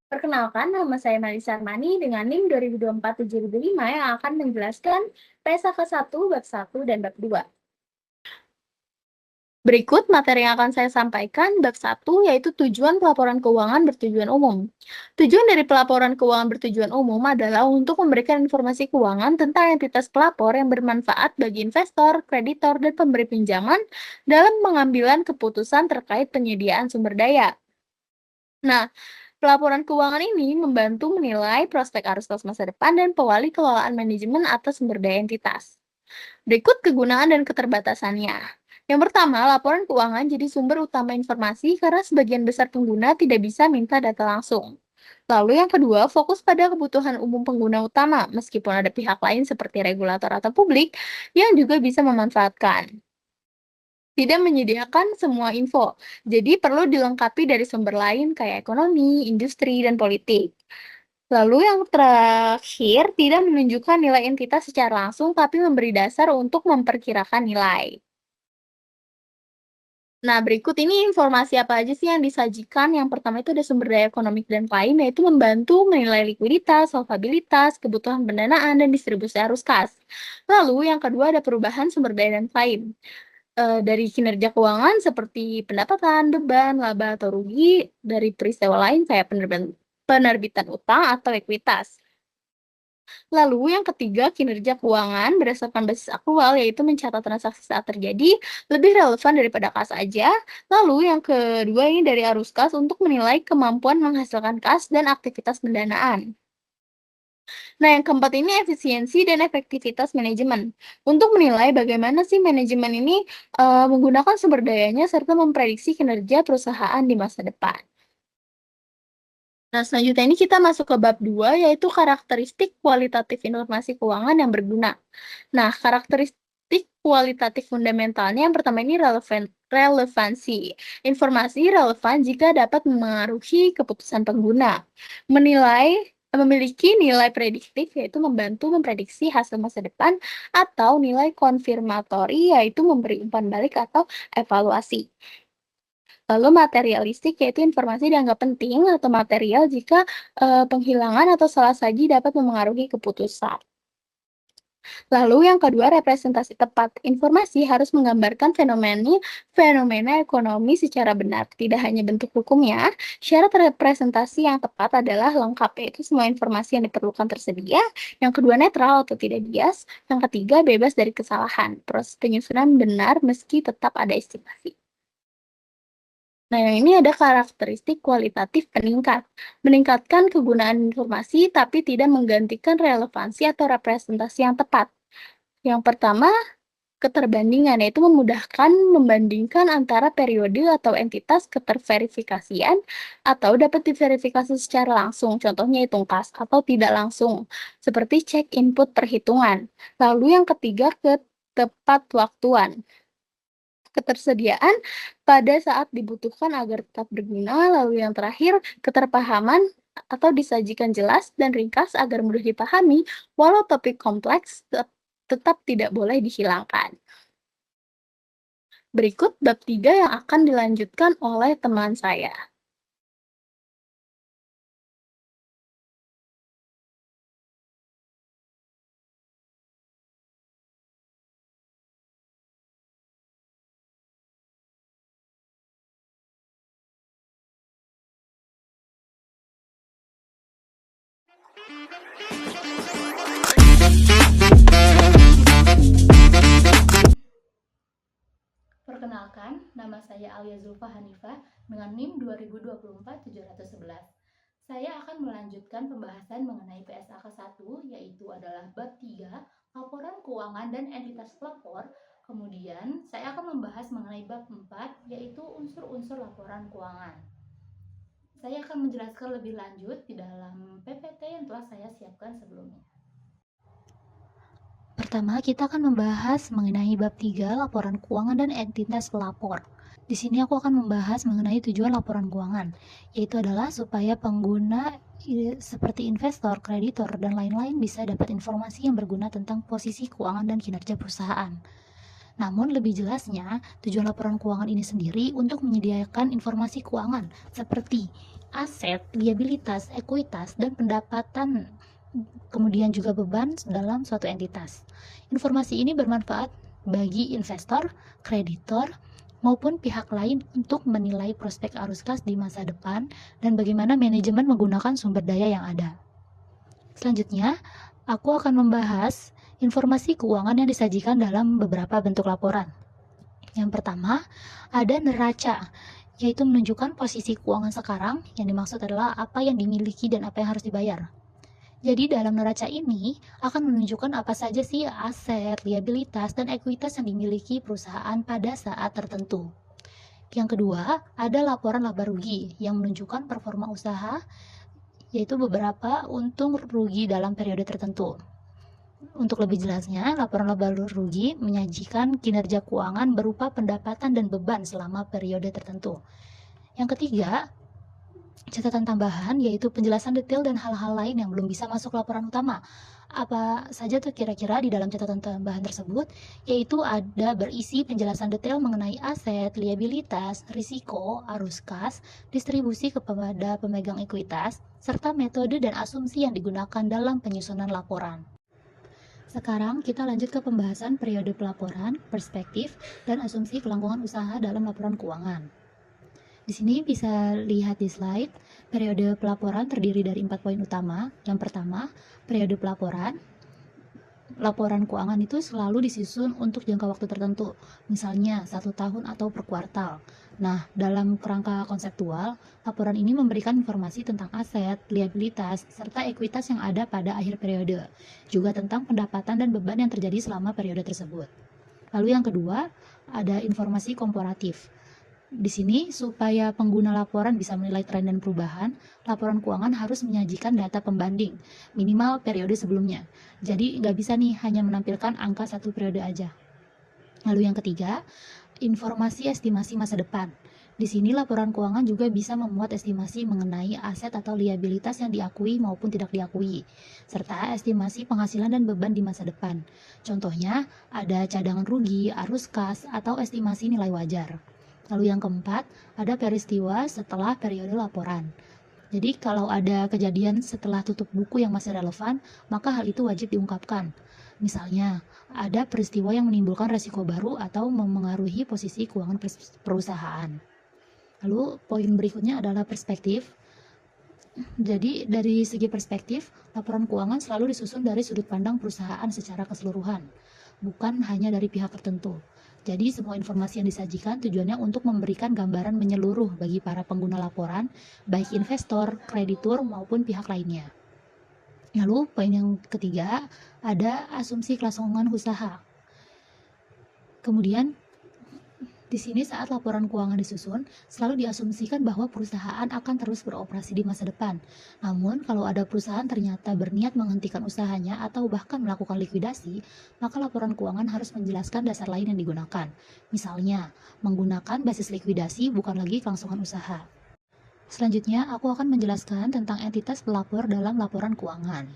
Perkenalkan, nama saya Marisa Armani dengan NIM 2024-7005 yang akan menjelaskan PSAK 1, Bab 1, dan Bab 2. Berikut materi yang akan saya sampaikan. Bab 1 yaitu tujuan pelaporan keuangan bertujuan umum. Tujuan dari pelaporan keuangan bertujuan umum adalah untuk memberikan informasi keuangan tentang entitas pelapor yang bermanfaat bagi investor, kreditor, dan pemberi pinjaman dalam pengambilan keputusan terkait penyediaan sumber daya. Nah, pelaporan keuangan ini membantu menilai prospek arus kas masa depan dan pewali kelolaan manajemen atas sumber daya entitas. Berikut kegunaan dan keterbatasannya. Yang pertama, laporan keuangan jadi sumber utama informasi karena sebagian besar pengguna tidak bisa minta data langsung. Lalu yang kedua, fokus pada kebutuhan umum pengguna utama, meskipun ada pihak lain seperti regulator atau publik yang juga bisa memanfaatkan. Tidak menyediakan semua info, jadi perlu dilengkapi dari sumber lain kayak ekonomi, industri, dan politik. Lalu yang terakhir, tidak menunjukkan nilai entitas secara langsung, tapi memberi dasar untuk memperkirakan nilai. Nah, berikut ini informasi apa aja sih yang disajikan. Yang pertama itu ada sumber daya ekonomi dan lain, yaitu membantu menilai likuiditas, solvabilitas, kebutuhan pendanaan, dan distribusi arus kas. Lalu yang kedua ada perubahan sumber daya dan lain. Dari kinerja keuangan seperti pendapatan, beban, laba, atau rugi dari peristiwa lain kayak penerbitan utang atau ekuitas. Lalu yang ketiga, kinerja keuangan berdasarkan basis aktual, yaitu mencatat transaksi saat terjadi, lebih relevan daripada kas aja. Lalu yang kedua ini dari arus kas untuk menilai kemampuan menghasilkan kas dan aktivitas pendanaan. Nah, yang keempat ini efisiensi dan efektivitas manajemen. Untuk menilai bagaimana sih manajemen ini menggunakan sumber dayanya serta memprediksi kinerja perusahaan di masa depan. Nah, selanjutnya ini kita masuk ke bab 2 yaitu karakteristik kualitatif informasi keuangan yang berguna. Nah, karakteristik kualitatif fundamentalnya yang pertama ini relevansi. Informasi relevan jika dapat memengaruhi keputusan pengguna. Memiliki nilai prediktif yaitu membantu memprediksi hasil masa depan atau nilai konfirmatori yaitu memberi umpan balik atau evaluasi. Lalu materialistik yaitu informasi dianggap penting atau material jika penghilangan atau salah saji dapat memengaruhi keputusan. Lalu yang kedua, representasi tepat. Informasi harus menggambarkan fenomena ekonomi secara benar, tidak hanya bentuk hukumnya. Syarat representasi yang tepat adalah lengkap, yaitu semua informasi yang diperlukan tersedia. Yang kedua, netral atau tidak bias. Yang ketiga, bebas dari kesalahan. Proses penyusunan benar meski tetap ada estimasi. Nah, yang ini ada karakteristik kualitatif peningkat. Meningkatkan kegunaan informasi tapi tidak menggantikan relevansi atau representasi yang tepat. Yang pertama, keterbandingan, yaitu memudahkan membandingkan antara periode atau entitas keterverifikasian atau dapat diverifikasi secara langsung, contohnya hitung kas, atau tidak langsung, seperti cek input perhitungan. Lalu yang ketiga, ketepat waktuan. Ketersediaan pada saat dibutuhkan agar tetap berguna, lalu yang terakhir keterpahaman atau disajikan jelas dan ringkas agar mudah dipahami, walau topik kompleks tetap tidak boleh dihilangkan. Berikut bab 3 yang akan dilanjutkan oleh teman saya. Perkenalkan, nama saya Alia Zulfa Hanifah dengan NIM 2024-711. Saya akan melanjutkan pembahasan mengenai PSAK 1, yaitu adalah bab 3, laporan keuangan dan entitas pelapor. Kemudian, saya akan membahas mengenai bab 4, yaitu unsur-unsur laporan keuangan. Saya akan menjelaskan lebih lanjut di dalam PPT yang telah saya siapkan sebelumnya. Pertama, kita akan membahas mengenai bab 3, laporan keuangan dan entitas pelapor. Di sini aku akan membahas mengenai tujuan laporan keuangan, yaitu adalah supaya pengguna seperti investor, kreditor, dan lain-lain bisa dapat informasi yang berguna tentang posisi keuangan dan kinerja perusahaan. Namun lebih jelasnya, tujuan laporan keuangan ini sendiri untuk menyediakan informasi keuangan seperti aset, liabilitas, ekuitas, dan pendapatan, kemudian juga beban dalam suatu entitas. Informasi ini bermanfaat bagi investor, kreditor, maupun pihak lain untuk menilai prospek arus kas di masa depan dan bagaimana manajemen menggunakan sumber daya yang ada. Selanjutnya, aku akan membahas informasi keuangan yang disajikan dalam beberapa bentuk laporan. Yang pertama, ada neraca, yaitu menunjukkan posisi keuangan sekarang, yang dimaksud adalah apa yang dimiliki dan apa yang harus dibayar. Jadi dalam neraca ini akan menunjukkan apa saja sih aset, liabilitas, dan ekuitas yang dimiliki perusahaan pada saat tertentu. Yang kedua, ada laporan laba rugi yang menunjukkan performa usaha, yaitu beberapa untung rugi dalam periode tertentu. Untuk lebih jelasnya, laporan laba rugi menyajikan kinerja keuangan berupa pendapatan dan beban selama periode tertentu. Yang ketiga, catatan tambahan, yaitu penjelasan detail dan hal-hal lain yang belum bisa masuk laporan utama. Apa saja tuh kira-kira di dalam catatan tambahan tersebut? Yaitu ada berisi penjelasan detail mengenai aset, liabilitas, risiko, arus kas, distribusi kepada pemegang ekuitas, serta metode dan asumsi yang digunakan dalam penyusunan laporan. Sekarang kita lanjut ke pembahasan periode pelaporan, perspektif, dan asumsi kelangsungan usaha dalam laporan keuangan. Di sini bisa lihat di slide, periode pelaporan terdiri dari 4 poin utama. Yang pertama, periode pelaporan. Laporan keuangan itu selalu disusun untuk jangka waktu tertentu, misalnya 1 tahun atau per kuartal. Nah, dalam kerangka konseptual, laporan ini memberikan informasi tentang aset, liabilitas, serta ekuitas yang ada pada akhir periode, juga tentang pendapatan dan beban yang terjadi selama periode tersebut. Lalu yang kedua, ada informasi komparatif. Di sini, supaya pengguna laporan bisa menilai tren dan perubahan, laporan keuangan harus menyajikan data pembanding, minimal periode sebelumnya. Jadi, nggak bisa nih hanya menampilkan angka satu periode aja. Lalu yang ketiga, informasi estimasi masa depan. Di sini, laporan keuangan juga bisa memuat estimasi mengenai aset atau liabilitas yang diakui maupun tidak diakui, serta estimasi penghasilan dan beban di masa depan. Contohnya, ada cadangan rugi, arus kas, atau estimasi nilai wajar. Lalu yang keempat, ada peristiwa setelah periode laporan. Jadi kalau ada kejadian setelah tutup buku yang masih relevan, maka hal itu wajib diungkapkan. Misalnya, ada peristiwa yang menimbulkan resiko baru atau memengaruhi posisi keuangan perusahaan. Lalu poin berikutnya adalah perspektif. Jadi dari segi perspektif, laporan keuangan selalu disusun dari sudut pandang perusahaan secara keseluruhan, bukan hanya dari pihak tertentu. Jadi semua informasi yang disajikan tujuannya untuk memberikan gambaran menyeluruh bagi para pengguna laporan, baik investor, kreditur, maupun pihak lainnya. Lalu poin yang ketiga, ada asumsi kelangsungan usaha. Kemudian di sini saat laporan keuangan disusun, selalu diasumsikan bahwa perusahaan akan terus beroperasi di masa depan. Namun, kalau ada perusahaan ternyata berniat menghentikan usahanya atau bahkan melakukan likuidasi, maka laporan keuangan harus menjelaskan dasar lain yang digunakan. Misalnya, menggunakan basis likuidasi bukan lagi kelangsungan usaha. Selanjutnya, aku akan menjelaskan tentang entitas pelapor dalam laporan keuangan.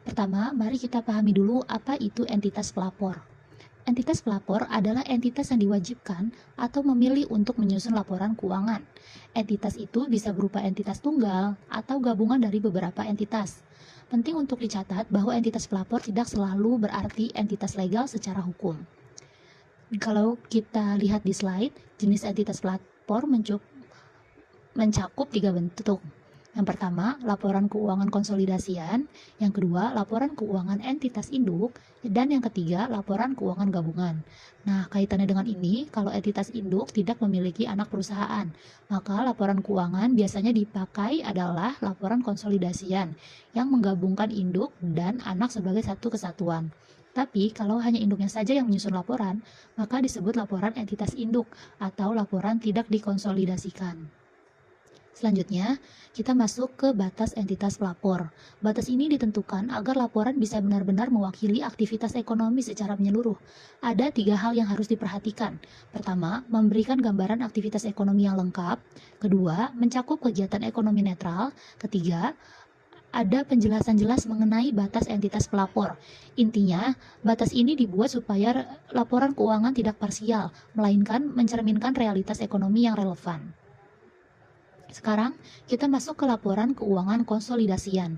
Pertama, mari kita pahami dulu apa itu entitas pelapor. Entitas pelapor adalah entitas yang diwajibkan atau memilih untuk menyusun laporan keuangan. Entitas itu bisa berupa entitas tunggal atau gabungan dari beberapa entitas. Penting untuk dicatat bahwa entitas pelapor tidak selalu berarti entitas legal secara hukum. Kalau kita lihat di slide, jenis entitas pelapor mencakup 3 bentuk. Yang pertama, laporan keuangan konsolidasian. Yang kedua, laporan keuangan entitas induk. Dan yang ketiga, laporan keuangan gabungan. Nah, kaitannya dengan ini, kalau entitas induk tidak memiliki anak perusahaan, maka laporan keuangan biasanya dipakai adalah laporan konsolidasian yang menggabungkan induk dan anak sebagai satu kesatuan. Tapi, kalau hanya induknya saja yang menyusun laporan, maka disebut laporan entitas induk atau laporan tidak dikonsolidasikan. Selanjutnya, kita masuk ke batas entitas pelapor. Batas ini ditentukan agar laporan bisa benar-benar mewakili aktivitas ekonomi secara menyeluruh. Ada 3 hal yang harus diperhatikan. Pertama, memberikan gambaran aktivitas ekonomi yang lengkap. Kedua, mencakup kegiatan ekonomi netral. Ketiga, ada penjelasan jelas mengenai batas entitas pelapor. Intinya, batas ini dibuat supaya laporan keuangan tidak parsial, melainkan mencerminkan realitas ekonomi yang relevan. Sekarang, kita masuk ke laporan keuangan konsolidasian.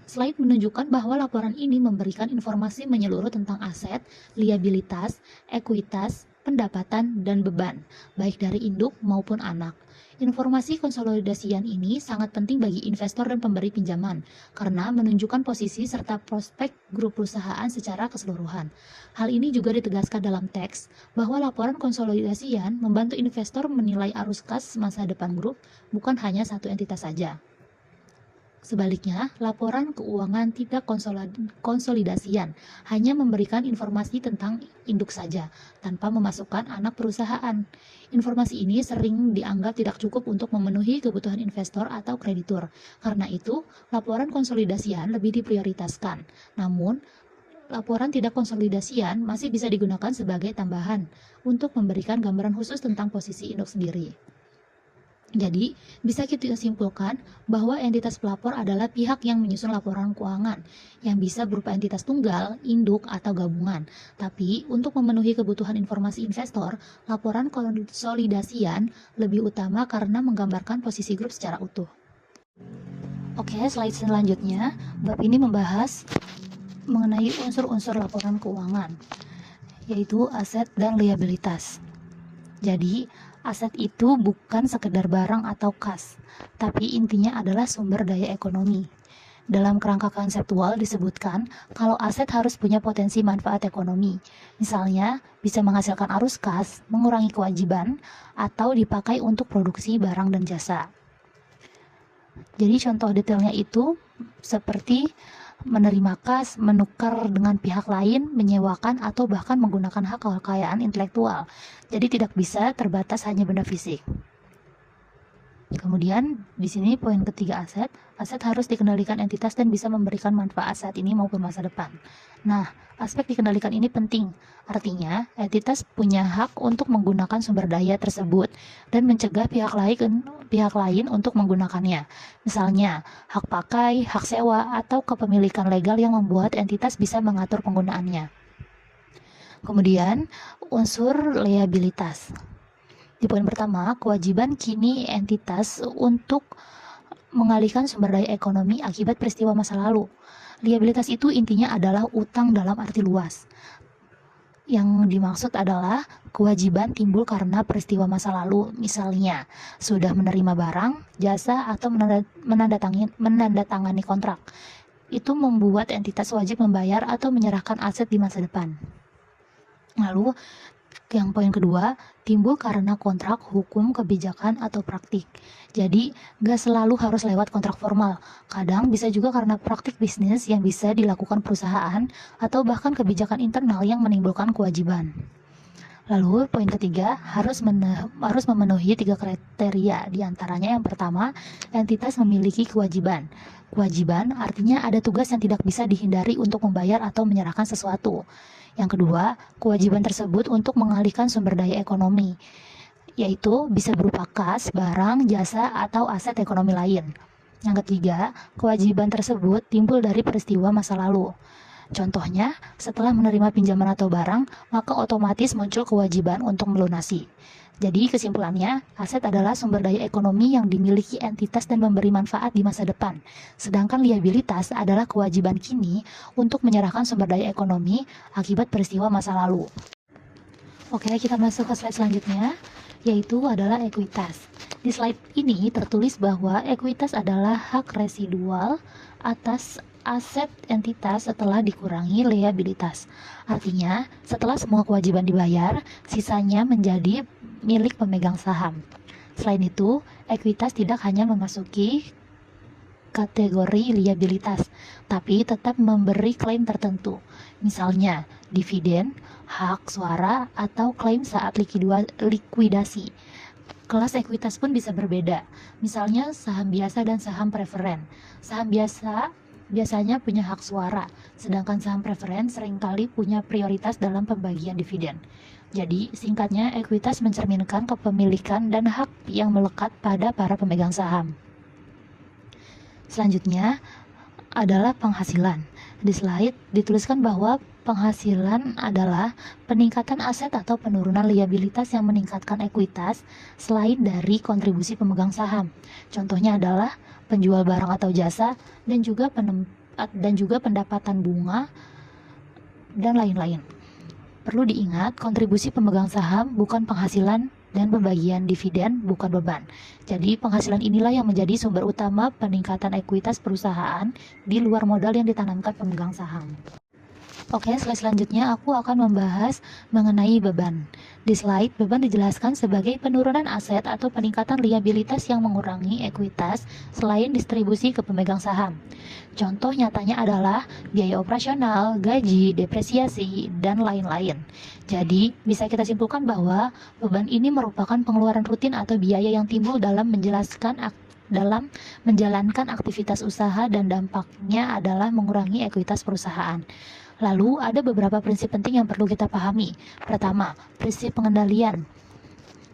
Slide menunjukkan bahwa laporan ini memberikan informasi menyeluruh tentang aset, liabilitas, ekuitas, pendapatan, dan beban, baik dari induk maupun anak. Informasi konsolidasian ini sangat penting bagi investor dan pemberi pinjaman, karena menunjukkan posisi serta prospek grup perusahaan secara keseluruhan. Hal ini juga ditegaskan dalam teks, bahwa laporan konsolidasian membantu investor menilai arus kas masa depan grup, bukan hanya satu entitas saja. Sebaliknya, laporan keuangan tidak konsolidasian hanya memberikan informasi tentang induk saja, tanpa memasukkan anak perusahaan. Informasi ini sering dianggap tidak cukup untuk memenuhi kebutuhan investor atau kreditur. Karena itu, laporan konsolidasian lebih diprioritaskan. Namun, laporan tidak konsolidasian masih bisa digunakan sebagai tambahan untuk memberikan gambaran khusus tentang posisi induk sendiri. Jadi, bisa kita simpulkan bahwa entitas pelapor adalah pihak yang menyusun laporan keuangan, yang bisa berupa entitas tunggal, induk, atau gabungan. Tapi, untuk memenuhi kebutuhan informasi investor, laporan konsolidasian lebih utama karena menggambarkan posisi grup secara utuh. Oke, slide selanjutnya, bab ini membahas mengenai unsur-unsur laporan keuangan, yaitu aset dan liabilitas. Jadi, aset itu bukan sekedar barang atau kas, tapi intinya adalah sumber daya ekonomi. Dalam kerangka konseptual disebutkan kalau aset harus punya potensi manfaat ekonomi. Misalnya, bisa menghasilkan arus kas, mengurangi kewajiban, atau dipakai untuk produksi barang dan jasa. Jadi contoh detailnya itu seperti menerima kas, menukar dengan pihak lain, menyewakan, atau bahkan menggunakan hak kekayaan intelektual. Jadi tidak bisa terbatas hanya benda fisik. Kemudian di sini poin ketiga, aset harus dikendalikan entitas dan bisa memberikan manfaat saat ini maupun masa depan. Nah, aspek dikendalikan ini penting. Artinya, entitas punya hak untuk menggunakan sumber daya tersebut dan mencegah pihak lain untuk menggunakannya. Misalnya, hak pakai, hak sewa, atau kepemilikan legal yang membuat entitas bisa mengatur penggunaannya. Kemudian, unsur liabilitas. Di poin pertama, kewajiban kini entitas untuk mengalihkan sumber daya ekonomi akibat peristiwa masa lalu. Liabilitas itu intinya adalah utang dalam arti luas. Yang dimaksud adalah kewajiban timbul karena peristiwa masa lalu, misalnya sudah menerima barang, jasa, atau menandatangani kontrak. Itu membuat entitas wajib membayar atau menyerahkan aset di masa depan. Lalu, yang poin kedua, timbul karena kontrak, hukum, kebijakan, atau praktik. Jadi, gak selalu harus lewat kontrak formal. Kadang bisa juga karena praktik bisnis yang bisa dilakukan perusahaan, atau bahkan kebijakan internal yang menimbulkan kewajiban. Lalu, poin ketiga, harus memenuhi 3 kriteria. Di antaranya yang pertama, entitas memiliki kewajiban. Kewajiban artinya ada tugas yang tidak bisa dihindari untuk membayar atau menyerahkan sesuatu. Yang kedua, kewajiban tersebut untuk mengalihkan sumber daya ekonomi, yaitu bisa berupa kas, barang, jasa, atau aset ekonomi lain. Yang ketiga, kewajiban tersebut timbul dari peristiwa masa lalu. Contohnya, setelah menerima pinjaman atau barang, maka otomatis muncul kewajiban untuk melunasi. Jadi kesimpulannya, aset adalah sumber daya ekonomi yang dimiliki entitas dan memberi manfaat di masa depan. Sedangkan liabilitas adalah kewajiban kini untuk menyerahkan sumber daya ekonomi akibat peristiwa masa lalu. Oke, kita masuk ke slide selanjutnya, yaitu adalah ekuitas. Di slide ini tertulis bahwa ekuitas adalah hak residual atas aset entitas setelah dikurangi liabilitas. Artinya, setelah semua kewajiban dibayar, sisanya menjadi milik pemegang saham. Selain itu, ekuitas tidak hanya memasuki kategori liabilitas, tapi tetap memberi klaim tertentu. Misalnya, dividen, hak suara, atau klaim saat likuidasi. Kelas ekuitas pun bisa berbeda, misalnya saham biasa dan saham preferen. Saham biasa biasanya punya hak suara, sedangkan saham preferen seringkali punya prioritas dalam pembagian dividen. Jadi, singkatnya, ekuitas mencerminkan kepemilikan dan hak yang melekat pada para pemegang saham. Selanjutnya adalah penghasilan. Di slide dituliskan bahwa penghasilan adalah peningkatan aset atau penurunan liabilitas yang meningkatkan ekuitas selain dari kontribusi pemegang saham. Contohnya adalah penjual barang atau jasa dan juga pendapatan bunga dan lain-lain. Perlu diingat, kontribusi pemegang saham bukan penghasilan dan pembagian dividen bukan beban. Jadi penghasilan inilah yang menjadi sumber utama peningkatan ekuitas perusahaan di luar modal yang ditanamkan pemegang saham. Oke, slide selanjutnya aku akan membahas mengenai beban. Di slide, beban dijelaskan sebagai penurunan aset atau peningkatan liabilitas yang mengurangi ekuitas selain distribusi ke pemegang saham. Contoh nyatanya adalah biaya operasional, gaji, depresiasi, dan lain-lain. Jadi, bisa kita simpulkan bahwa beban ini merupakan pengeluaran rutin atau biaya yang timbul dalam menjalankan aktivitas usaha dan dampaknya adalah mengurangi ekuitas perusahaan. Lalu, ada beberapa prinsip penting yang perlu kita pahami. Pertama, prinsip pengendalian.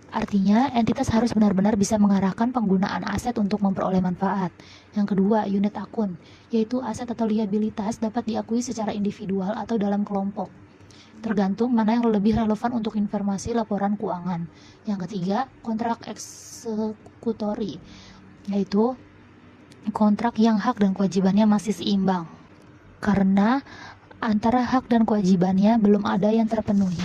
Artinya, entitas harus benar-benar bisa mengarahkan penggunaan aset untuk memperoleh manfaat. Yang kedua, unit akun, yaitu aset atau liabilitas dapat diakui secara individual atau dalam kelompok, tergantung mana yang lebih relevan untuk informasi laporan keuangan. Yang ketiga, kontrak eksekutori, yaitu kontrak yang hak dan kewajibannya masih seimbang, karena antara hak dan kewajibannya belum ada yang terpenuhi.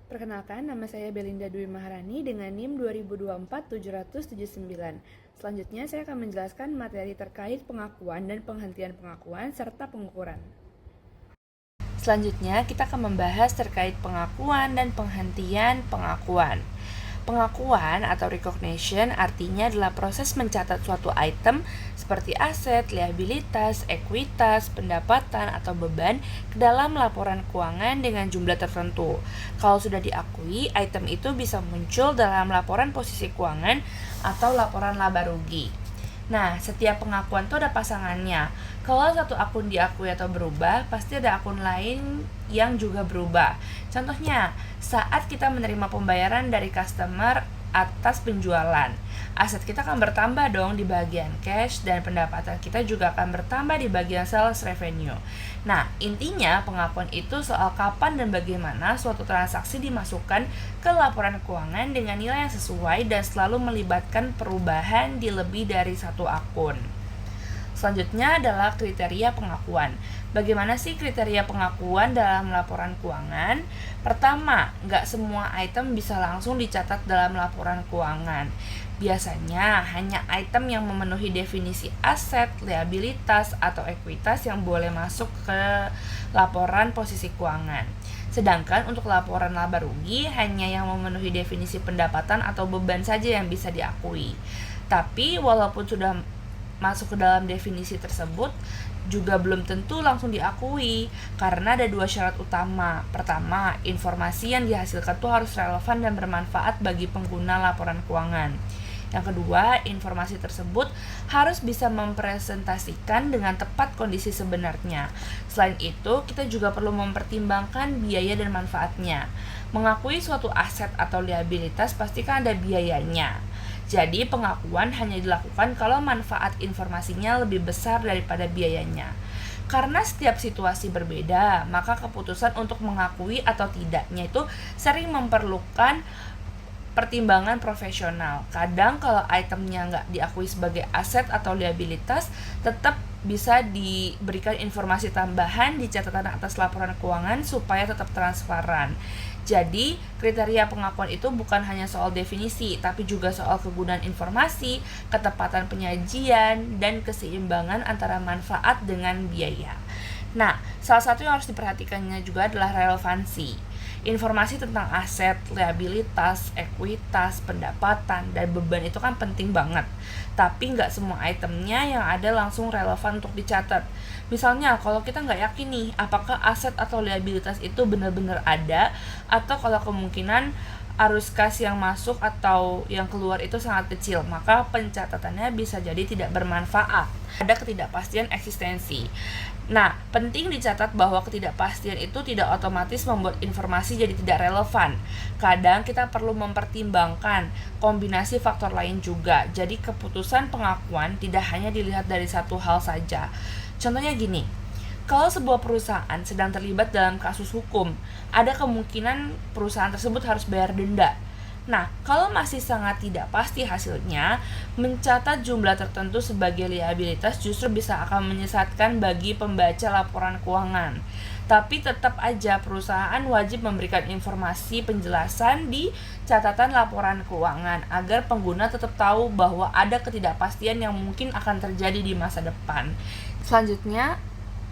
Perkenalkan, nama saya Belinda Dwi Maharani dengan NIM 2024-779. Selanjutnya, saya akan menjelaskan materi terkait pengakuan dan penghentian pengakuan serta pengukuran. Selanjutnya, kita akan membahas terkait pengakuan dan penghentian pengakuan. Pengakuan atau recognition artinya adalah proses mencatat suatu item seperti aset, liabilitas, ekuitas, pendapatan, atau beban ke dalam laporan keuangan dengan jumlah tertentu. Kalau sudah diakui, item itu bisa muncul dalam laporan posisi keuangan atau laporan laba rugi. Nah, setiap pengakuan itu ada pasangannya. Kalau satu akun diakui atau berubah, pasti ada akun lain yang juga berubah. Contohnya, saat kita menerima pembayaran dari customer atas penjualan, aset kita akan bertambah dong di bagian cash dan pendapatan kita juga akan bertambah di bagian sales revenue. Nah, intinya pengakuan itu soal kapan dan bagaimana suatu transaksi dimasukkan ke laporan keuangan dengan nilai yang sesuai dan selalu melibatkan perubahan di lebih dari satu akun. Selanjutnya adalah kriteria pengakuan. Bagaimana sih kriteria pengakuan dalam laporan keuangan? Pertama, nggak semua item bisa langsung dicatat dalam laporan keuangan. Biasanya hanya item yang memenuhi definisi aset, liabilitas, atau ekuitas yang boleh masuk ke laporan posisi keuangan. Sedangkan untuk laporan laba rugi hanya yang memenuhi definisi pendapatan atau beban saja yang bisa diakui. Tapi walaupun sudah masuk ke dalam definisi tersebut juga belum tentu langsung diakui karena ada dua syarat utama. Pertama, informasi yang dihasilkan itu harus relevan dan bermanfaat bagi pengguna laporan keuangan. Yang kedua, informasi tersebut harus bisa mempresentasikan dengan tepat kondisi sebenarnya. Selain itu, kita juga perlu mempertimbangkan biaya dan manfaatnya. Mengakui suatu aset atau liabilitas pastikan ada biayanya. Jadi pengakuan hanya dilakukan kalau manfaat informasinya lebih besar daripada biayanya. Karena setiap situasi berbeda, maka keputusan untuk mengakui atau tidaknya itu sering memerlukan pertimbangan profesional. Kadang kalau itemnya nggak diakui sebagai aset atau liabilitas, tetap bisa diberikan informasi tambahan di catatan atas laporan keuangan supaya tetap transparan. Jadi, kriteria pengakuan itu bukan hanya soal definisi, tapi juga soal kegunaan informasi, ketepatan penyajian, dan keseimbangan antara manfaat dengan biaya. Nah, salah satu yang harus diperhatikannya juga adalah relevansi. Informasi tentang aset, liabilitas, ekuitas, pendapatan, dan beban itu kan penting banget. Tapi nggak semua itemnya yang ada langsung relevan untuk dicatat. Misalnya kalau kita nggak yakin nih apakah aset atau liabilitas itu benar-benar ada, atau kalau kemungkinan arus kas yang masuk atau yang keluar itu sangat kecil, maka pencatatannya bisa jadi tidak bermanfaat. Ada ketidakpastian eksistensi. Nah, penting dicatat bahwa ketidakpastian itu tidak otomatis membuat informasi jadi tidak relevan. Kadang kita perlu mempertimbangkan kombinasi faktor lain juga. Jadi keputusan pengakuan tidak hanya dilihat dari satu hal saja. Contohnya gini, kalau sebuah perusahaan sedang terlibat dalam kasus hukum, ada kemungkinan perusahaan tersebut harus bayar denda. Nah, kalau masih sangat tidak pasti hasilnya, mencatat jumlah tertentu sebagai liabilitas justru bisa akan menyesatkan bagi pembaca laporan keuangan. Tapi tetap aja perusahaan wajib memberikan informasi penjelasan di catatan laporan keuangan agar pengguna tetap tahu bahwa ada ketidakpastian yang mungkin akan terjadi di masa depan. Selanjutnya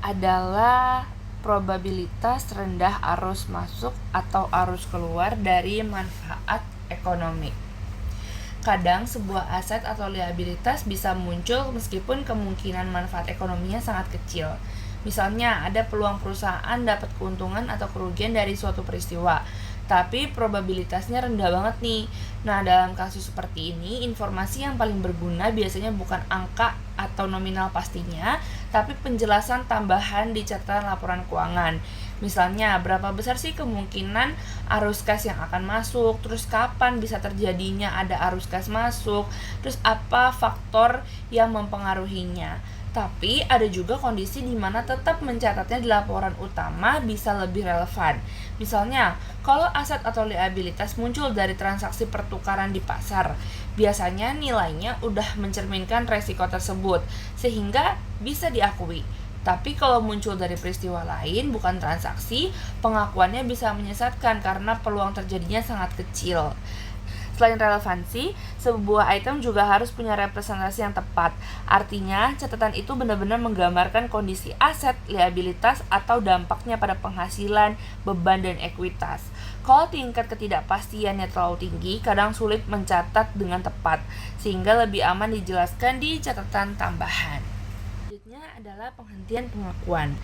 adalah probabilitas rendah arus masuk atau arus keluar dari manfaat ekonomi. Kadang sebuah aset atau liabilitas bisa muncul meskipun kemungkinan manfaat ekonominya sangat kecil. Misalnya ada peluang perusahaan dapat keuntungan atau kerugian dari suatu peristiwa, tapi probabilitasnya rendah banget nih. Nah, dalam kasus seperti ini, informasi yang paling berguna biasanya bukan angka atau nominal pastinya, tapi penjelasan tambahan di catatan laporan keuangan. Misalnya, berapa besar sih kemungkinan arus kas yang akan masuk, terus kapan bisa terjadinya ada arus kas masuk, terus apa faktor yang mempengaruhinya. Tapi ada juga kondisi di mana tetap mencatatnya di laporan utama bisa lebih relevan. Misalnya, kalau aset atau liabilitas muncul dari transaksi pertukaran di pasar, biasanya nilainya udah mencerminkan resiko tersebut, sehingga bisa diakui. Tapi kalau muncul dari peristiwa lain, bukan transaksi, pengakuannya bisa menyesatkan karena peluang terjadinya sangat kecil. Selain relevansi, sebuah item juga harus punya representasi yang tepat. Artinya, catatan itu benar-benar menggambarkan kondisi aset, liabilitas, atau dampaknya pada penghasilan, beban, dan ekuitas. Kalau tingkat ketidakpastiannya terlalu tinggi, kadang sulit mencatat dengan tepat, sehingga lebih aman dijelaskan di catatan tambahan. Selanjutnya adalah penghentian pengakuan.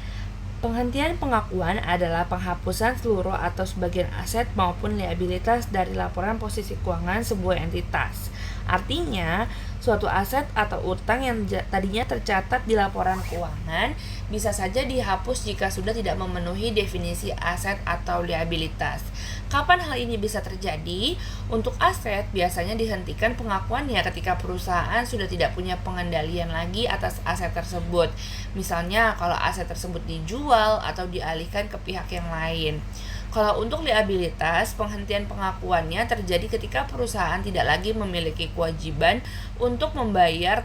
Penghentian pengakuan adalah penghapusan seluruh atau sebagian aset maupun liabilitas dari laporan posisi keuangan sebuah entitas. Artinya, suatu aset atau utang yang tadinya tercatat di laporan keuangan bisa saja dihapus jika sudah tidak memenuhi definisi aset atau liabilitas. Kapan hal ini bisa terjadi? Untuk aset, biasanya dihentikan pengakuannya ketika perusahaan sudah tidak punya pengendalian lagi atas aset tersebut. Misalnya, kalau aset tersebut dijual atau dialihkan ke pihak yang lain. Kalau untuk liabilitas, penghentian pengakuannya terjadi ketika perusahaan tidak lagi memiliki kewajiban untuk membayar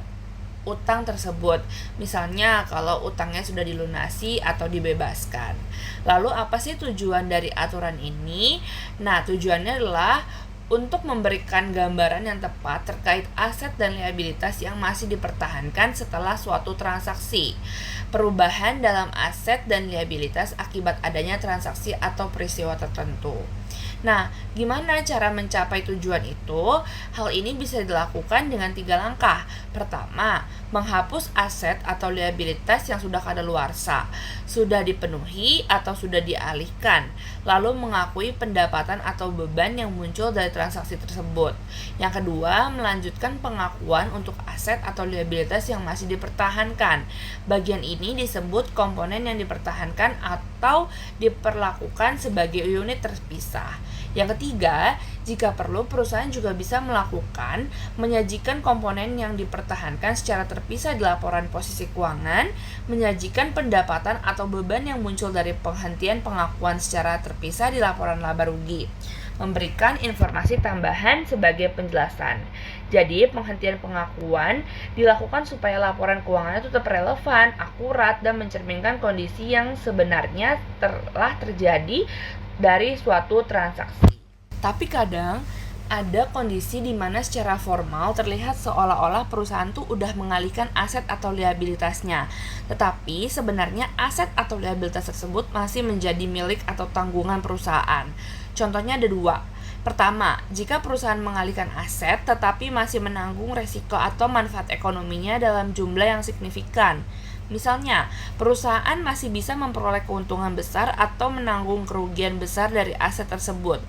utang tersebut. Misalnya kalau utangnya sudah dilunasi atau dibebaskan. Lalu apa sih tujuan dari aturan ini? Nah, tujuannya adalah untuk memberikan gambaran yang tepat terkait aset dan liabilitas yang masih dipertahankan setelah suatu transaksi. Perubahan dalam aset dan liabilitas akibat adanya transaksi atau peristiwa tertentu. Nah, gimana cara mencapai tujuan itu? Hal ini bisa dilakukan dengan 3 langkah. Pertama, menghapus aset atau liabilitas yang sudah kadaluarsa, sudah dipenuhi atau sudah dialihkan, lalu mengakui pendapatan atau beban yang muncul dari transaksi tersebut. Yang kedua, melanjutkan pengakuan untuk aset atau liabilitas yang masih dipertahankan. Bagian ini disebut komponen yang dipertahankan atau diperlakukan sebagai unit terpisah. Yang ketiga, jika perlu perusahaan juga bisa menyajikan komponen yang dipertahankan secara terpisah di laporan posisi keuangan, menyajikan pendapatan atau beban yang muncul dari penghentian pengakuan secara terpisah di laporan laba rugi, memberikan informasi tambahan sebagai penjelasan. Jadi, penghentian pengakuan dilakukan supaya laporan keuangannya tetap relevan, akurat, dan mencerminkan kondisi yang sebenarnya telah terjadi dari suatu transaksi. Tapi kadang ada kondisi di mana secara formal terlihat seolah-olah perusahaan tuh udah mengalihkan aset atau liabilitasnya. Tetapi sebenarnya aset atau liabilitas tersebut masih menjadi milik atau tanggungan perusahaan. Contohnya ada 2. Pertama, jika perusahaan mengalihkan aset tetapi masih menanggung resiko atau manfaat ekonominya dalam jumlah yang signifikan. Misalnya, perusahaan masih bisa memperoleh keuntungan besar atau menanggung kerugian besar dari aset tersebut.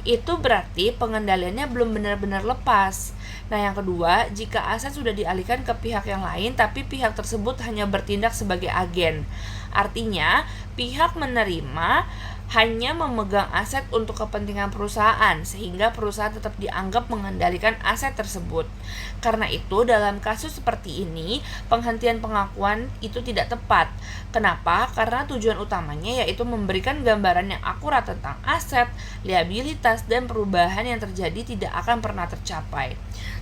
Itu berarti pengendaliannya belum benar-benar lepas. Nah, yang kedua, jika aset sudah dialihkan ke pihak yang lain tapi pihak tersebut hanya bertindak sebagai agen. Artinya, pihak menerima hanya memegang aset untuk kepentingan perusahaan, sehingga perusahaan tetap dianggap mengendalikan aset tersebut. Karena itu, dalam kasus seperti ini, penghentian pengakuan itu tidak tepat. Kenapa? Karena tujuan utamanya yaitu memberikan gambaran yang akurat tentang aset, liabilitas, dan perubahan yang terjadi tidak akan pernah tercapai.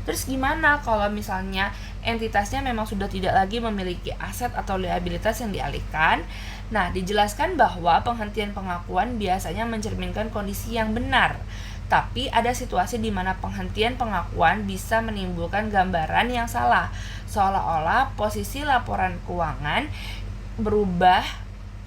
Terus gimana kalau misalnya entitasnya memang sudah tidak lagi memiliki aset atau liabilitas yang dialihkan? Nah, dijelaskan bahwa penghentian pengakuan biasanya mencerminkan kondisi yang benar. Tapi ada situasi di mana penghentian pengakuan bisa menimbulkan gambaran yang salah, seolah-olah posisi laporan keuangan berubah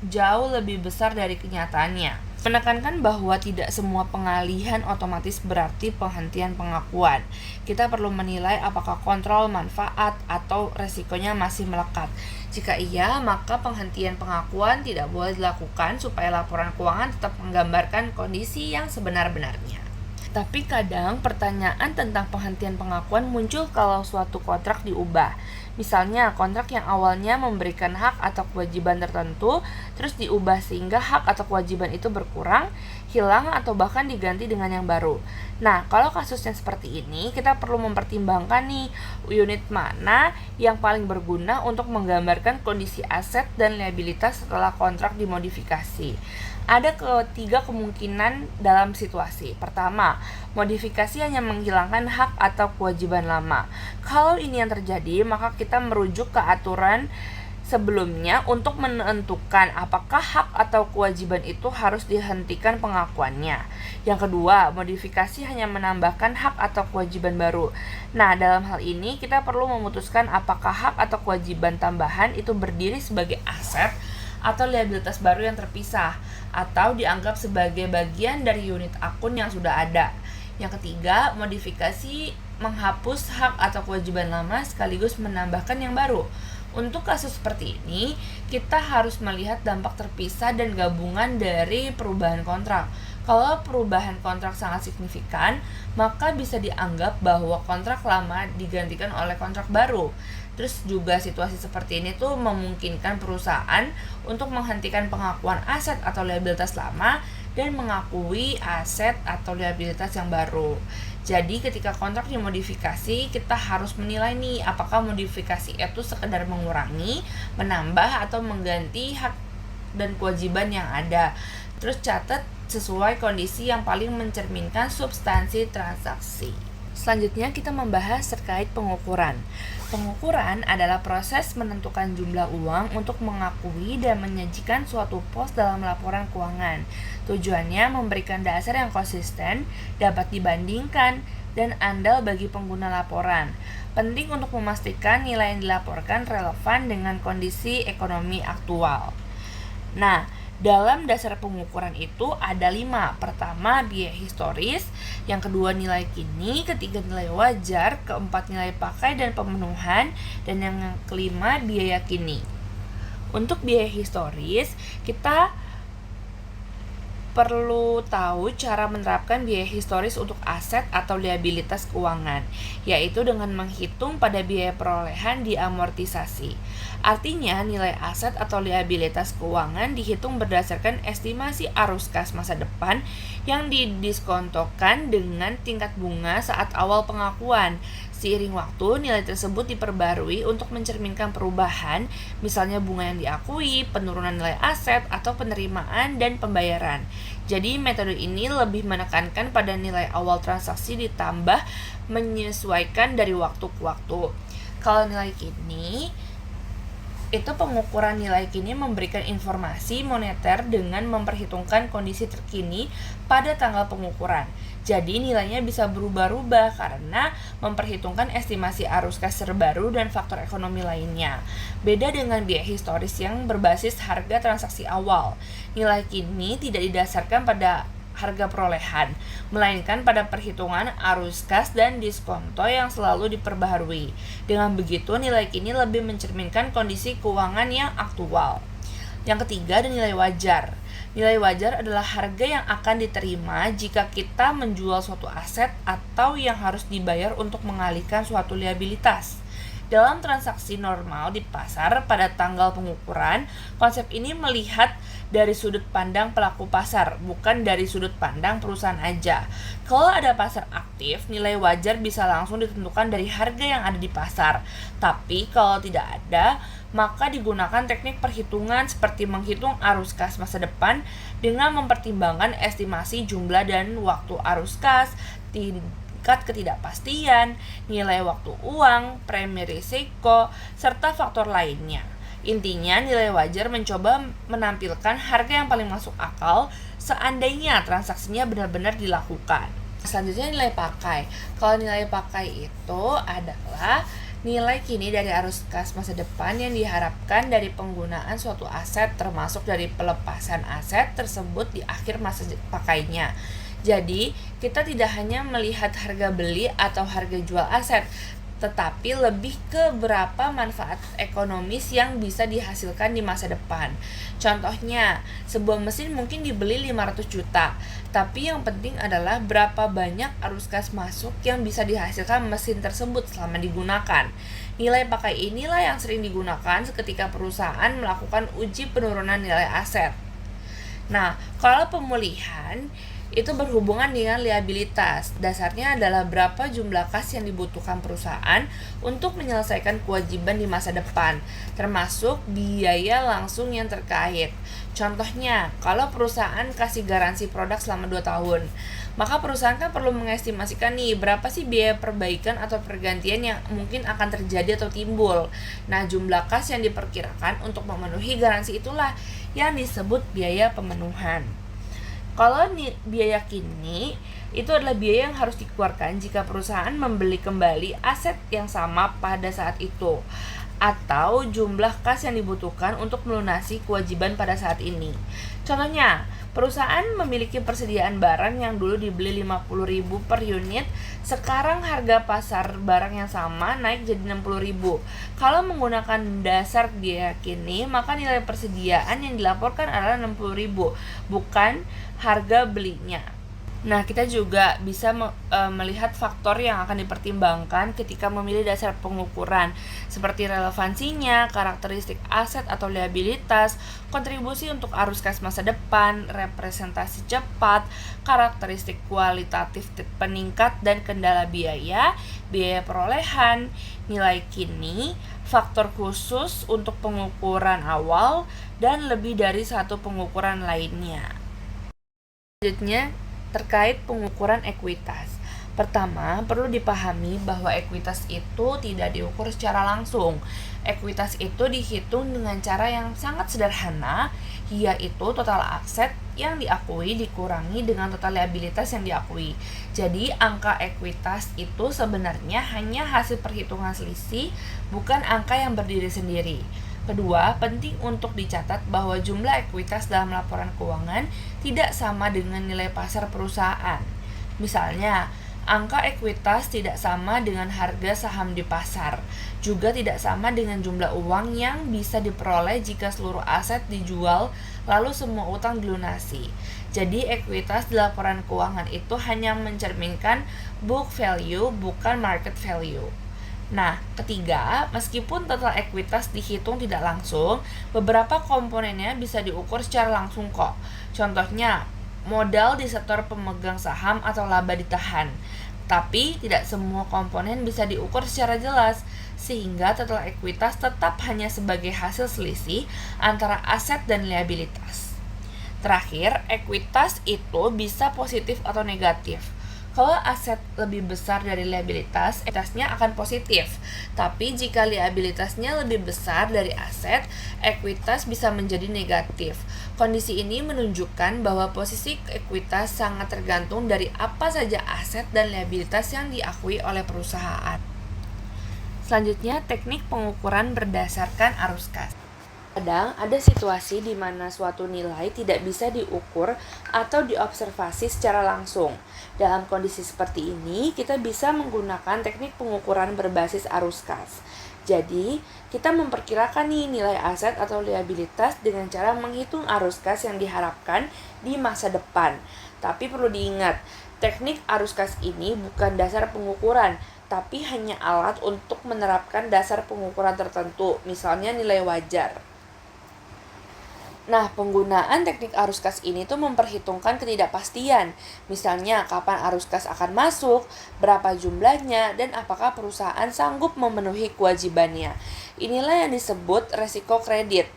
jauh lebih besar dari kenyataannya. Menekankan bahwa tidak semua pengalihan otomatis berarti penghentian pengakuan. Kita perlu menilai apakah kontrol, manfaat, atau resikonya masih melekat. Jika iya, maka penghentian pengakuan tidak boleh dilakukan supaya laporan keuangan tetap menggambarkan kondisi yang sebenar-benarnya. Tapi kadang pertanyaan tentang penghentian pengakuan muncul kalau suatu kontrak diubah. Misalnya, kontrak yang awalnya memberikan hak atau kewajiban tertentu, terus diubah sehingga hak atau kewajiban itu berkurang, hilang, atau bahkan diganti dengan yang baru. Nah, kalau kasusnya seperti ini, kita perlu mempertimbangkan nih, unit mana yang paling berguna untuk menggambarkan kondisi aset dan liabilitas setelah kontrak dimodifikasi. Ada ketiga kemungkinan dalam situasi. Pertama, modifikasi hanya menghilangkan hak atau kewajiban lama. Kalau ini yang terjadi, maka kita merujuk ke aturan sebelumnya untuk menentukan apakah hak atau kewajiban itu harus dihentikan pengakuannya. Yang kedua, modifikasi hanya menambahkan hak atau kewajiban baru. Nah, dalam hal ini kita perlu memutuskan apakah hak atau kewajiban tambahan itu berdiri sebagai aset atau liabilitas baru yang terpisah, atau dianggap sebagai bagian dari unit akun yang sudah ada. Yang ketiga, modifikasi menghapus hak atau kewajiban lama sekaligus menambahkan yang baru. Untuk kasus seperti ini, kita harus melihat dampak terpisah dan gabungan dari perubahan kontrak. Kalau perubahan kontrak sangat signifikan, maka bisa dianggap bahwa kontrak lama digantikan oleh kontrak baru. Terus juga situasi seperti ini tuh memungkinkan perusahaan untuk menghentikan pengakuan aset atau liabilitas lama dan mengakui aset atau liabilitas yang baru. Jadi ketika kontrak dimodifikasi, kita harus menilai nih apakah modifikasi itu sekedar mengurangi, menambah, atau mengganti hak dan kewajiban yang ada. Terus catat sesuai kondisi yang paling mencerminkan substansi transaksi. Selanjutnya kita membahas terkait pengukuran. Pengukuran adalah proses menentukan jumlah uang untuk mengakui dan menyajikan suatu pos dalam laporan keuangan. Tujuannya memberikan dasar yang konsisten, dapat dibandingkan, dan andal bagi pengguna laporan. Penting untuk memastikan nilai yang dilaporkan relevan dengan kondisi ekonomi aktual. Nah, dalam dasar pengukuran itu ada 5. Pertama, biaya historis. Yang kedua, nilai kini. Ketiga, nilai wajar. Keempat, nilai pakai dan pemenuhan. Dan yang kelima, biaya kini. Untuk biaya historis, kita perlu tahu cara menerapkan biaya historis untuk aset atau liabilitas keuangan, yaitu dengan menghitung pada biaya perolehan diamortisasi. Artinya, nilai aset atau liabilitas keuangan dihitung berdasarkan estimasi arus kas masa depan yang didiskontokan dengan tingkat bunga saat awal pengakuan. Seiring waktu, nilai tersebut diperbarui untuk mencerminkan perubahan, misalnya bunga yang diakui, penurunan nilai aset, atau penerimaan dan pembayaran. Jadi, metode ini lebih menekankan pada nilai awal transaksi ditambah menyesuaikan dari waktu ke waktu. Kalau nilai kini, itu pengukuran nilai kini memberikan informasi moneter dengan memperhitungkan kondisi terkini pada tanggal pengukuran. Jadi nilainya bisa berubah-ubah karena memperhitungkan estimasi arus kas terbaru dan faktor ekonomi lainnya. Beda dengan biaya historis yang berbasis harga transaksi awal. Nilai kini tidak didasarkan pada harga perolehan, melainkan pada perhitungan arus kas dan diskonto yang selalu diperbaharui. Dengan begitu, nilai kini lebih mencerminkan kondisi keuangan yang aktual. Yang ketiga ada nilai wajar. Nilai wajar adalah harga yang akan diterima jika kita menjual suatu aset atau yang harus dibayar untuk mengalihkan suatu liabilitas. Dalam transaksi normal di pasar pada tanggal pengukuran, konsep ini melihat dari sudut pandang pelaku pasar, bukan dari sudut pandang perusahaan aja. Kalau ada pasar aktif, nilai wajar bisa langsung ditentukan dari harga yang ada di pasar. Tapi kalau tidak ada, maka digunakan teknik perhitungan seperti menghitung arus kas masa depan dengan mempertimbangkan estimasi jumlah dan waktu arus kas, tingkat ketidakpastian, nilai waktu uang, premi risiko, serta faktor lainnya. Intinya, nilai wajar mencoba menampilkan harga yang paling masuk akal seandainya transaksinya benar-benar dilakukan. Selanjutnya nilai pakai. Kalau nilai pakai itu adalah nilai kini dari arus kas masa depan yang diharapkan dari penggunaan suatu aset, termasuk dari pelepasan aset tersebut di akhir masa pakainya. Jadi, kita tidak hanya melihat harga beli atau harga jual aset, tetapi lebih ke berapa manfaat ekonomis yang bisa dihasilkan di masa depan. Contohnya, sebuah mesin mungkin dibeli 500 juta, tapi yang penting adalah berapa banyak arus kas masuk yang bisa dihasilkan mesin tersebut selama digunakan. Nilai pakai inilah yang sering digunakan ketika perusahaan melakukan uji penurunan nilai aset. Nah, kalau pemulihan itu berhubungan dengan liabilitas. Dasarnya adalah berapa jumlah kas yang dibutuhkan perusahaan untuk menyelesaikan kewajiban di masa depan, termasuk biaya langsung yang terkait. Contohnya, kalau perusahaan kasih garansi produk selama 2 tahun, maka perusahaan kan perlu mengestimasikan nih berapa sih biaya perbaikan atau pergantian yang mungkin akan terjadi atau timbul. Nah, jumlah kas yang diperkirakan untuk memenuhi garansi itulah yang disebut biaya pemenuhan. Kalau biaya kini itu adalah biaya yang harus dikeluarkan jika perusahaan membeli kembali aset yang sama pada saat itu, atau jumlah kas yang dibutuhkan untuk melunasi kewajiban pada saat ini. Contohnya, perusahaan memiliki persediaan barang yang dulu dibeli 50.000 per unit, sekarang harga pasar barang yang sama naik jadi 60.000. Kalau menggunakan dasar biaya kini, maka nilai persediaan yang dilaporkan adalah 60.000, bukan harga belinya. Nah, kita juga bisa melihat faktor yang akan dipertimbangkan ketika memilih dasar pengukuran, seperti relevansinya, karakteristik aset atau liabilitas, kontribusi untuk arus kas masa depan, representasi cepat, karakteristik kualitatif peningkat dan kendala biaya, biaya perolehan, nilai kini, faktor khusus untuk pengukuran awal, dan lebih dari satu pengukuran lainnya. Selanjutnya, terkait pengukuran ekuitas. Pertama, perlu dipahami bahwa ekuitas itu tidak diukur secara langsung. Ekuitas itu dihitung dengan cara yang sangat sederhana, yaitu total aset yang diakui dikurangi dengan total liabilitas yang diakui. Jadi, angka ekuitas itu sebenarnya hanya hasil perhitungan selisih, bukan angka yang berdiri sendiri. Kedua, penting untuk dicatat bahwa jumlah ekuitas dalam laporan keuangan tidak sama dengan nilai pasar perusahaan. Misalnya, angka ekuitas tidak sama dengan harga saham di pasar, juga tidak sama dengan jumlah uang yang bisa diperoleh jika seluruh aset dijual lalu semua utang dilunasi. Jadi, ekuitas di laporan keuangan itu hanya mencerminkan book value, bukan market value. Nah, ketiga, meskipun total ekuitas dihitung tidak langsung, beberapa komponennya bisa diukur secara langsung kok. Contohnya, modal di sektor pemegang saham atau laba ditahan. Tapi, tidak semua komponen bisa diukur secara jelas, sehingga total ekuitas tetap hanya sebagai hasil selisih antara aset dan liabilitas. Terakhir, ekuitas itu bisa positif atau negatif. Kalau aset lebih besar dari liabilitas, ekuitasnya akan positif. Tapi jika liabilitasnya lebih besar dari aset, ekuitas bisa menjadi negatif. Kondisi ini menunjukkan bahwa posisi ekuitas sangat tergantung dari apa saja aset dan liabilitas yang diakui oleh perusahaan. Selanjutnya, teknik pengukuran berdasarkan arus kas. Kadang ada situasi di mana suatu nilai tidak bisa diukur atau diobservasi secara langsung. Dalam kondisi seperti ini, kita bisa menggunakan teknik pengukuran berbasis arus kas. Jadi, kita memperkirakan nih nilai aset atau liabilitas dengan cara menghitung arus kas yang diharapkan di masa depan. Tapi perlu diingat, teknik arus kas ini bukan dasar pengukuran, tapi hanya alat untuk menerapkan dasar pengukuran tertentu, misalnya nilai wajar. Nah, penggunaan teknik arus kas ini tuh memperhitungkan ketidakpastian. Misalnya, kapan arus kas akan masuk, berapa jumlahnya, dan apakah perusahaan sanggup memenuhi kewajibannya. Inilah yang disebut resiko kredit.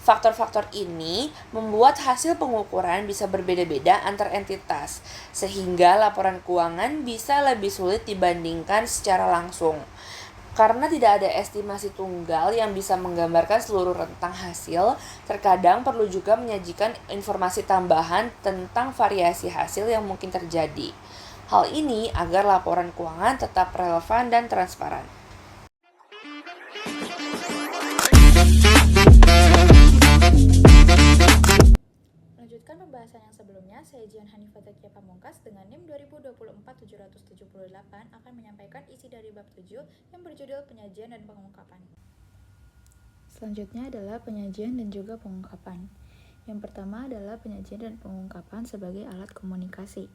Faktor-faktor ini membuat hasil pengukuran bisa berbeda-beda antar entitas, sehingga laporan keuangan bisa lebih sulit dibandingkan secara langsung. Karena tidak ada estimasi tunggal yang bisa menggambarkan seluruh rentang hasil, terkadang perlu juga menyajikan informasi tambahan tentang variasi hasil yang mungkin terjadi. Hal ini agar laporan keuangan tetap relevan dan transparan. Melanjutkan pembahasan yang sebelumnya, saya Jian Hanifah Takia Pamungkas dengan NIM 2024-778 akan menyampaikan isi dari bab 7 yang berjudul Penyajian dan Pengungkapan. Selanjutnya adalah penyajian dan juga pengungkapan. Yang pertama adalah penyajian dan pengungkapan sebagai alat komunikasi.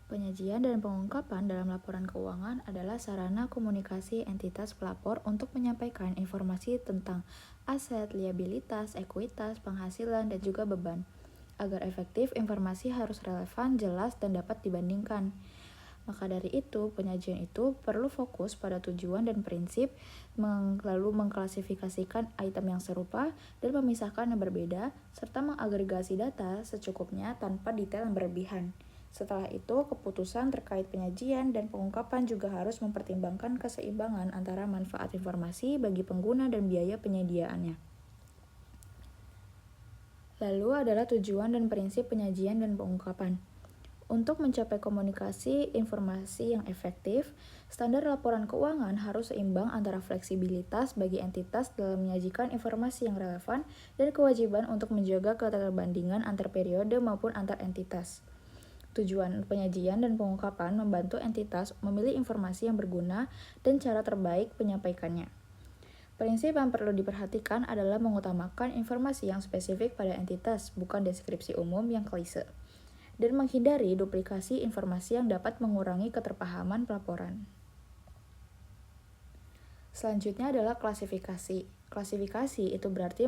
Penyajian dan pengungkapan dalam laporan keuangan adalah sarana komunikasi entitas pelapor untuk menyampaikan informasi tentang aset, liabilitas, ekuitas, penghasilan, dan juga beban. Agar efektif, informasi harus relevan, jelas, dan dapat dibandingkan. Maka dari itu, penyajian itu perlu fokus pada tujuan dan prinsip, lalu mengklasifikasikan item yang serupa dan memisahkan yang berbeda, serta mengagregasi data secukupnya tanpa detail yang berlebihan. Setelah itu, keputusan terkait penyajian dan pengungkapan juga harus mempertimbangkan keseimbangan antara manfaat informasi bagi pengguna dan biaya penyediaannya. Lalu adalah tujuan dan prinsip penyajian dan pengungkapan. Untuk mencapai komunikasi informasi yang efektif, standar laporan keuangan harus seimbang antara fleksibilitas bagi entitas dalam menyajikan informasi yang relevan dan kewajiban untuk menjaga keterbandingan antar periode maupun antar entitas. Tujuan penyajian dan pengungkapan membantu entitas memilih informasi yang berguna dan cara terbaik penyampaikannya. Prinsip yang perlu diperhatikan adalah mengutamakan informasi yang spesifik pada entitas, bukan deskripsi umum yang klise, dan menghindari duplikasi informasi yang dapat mengurangi keterpahaman pelaporan. Selanjutnya adalah klasifikasi. Klasifikasi itu berarti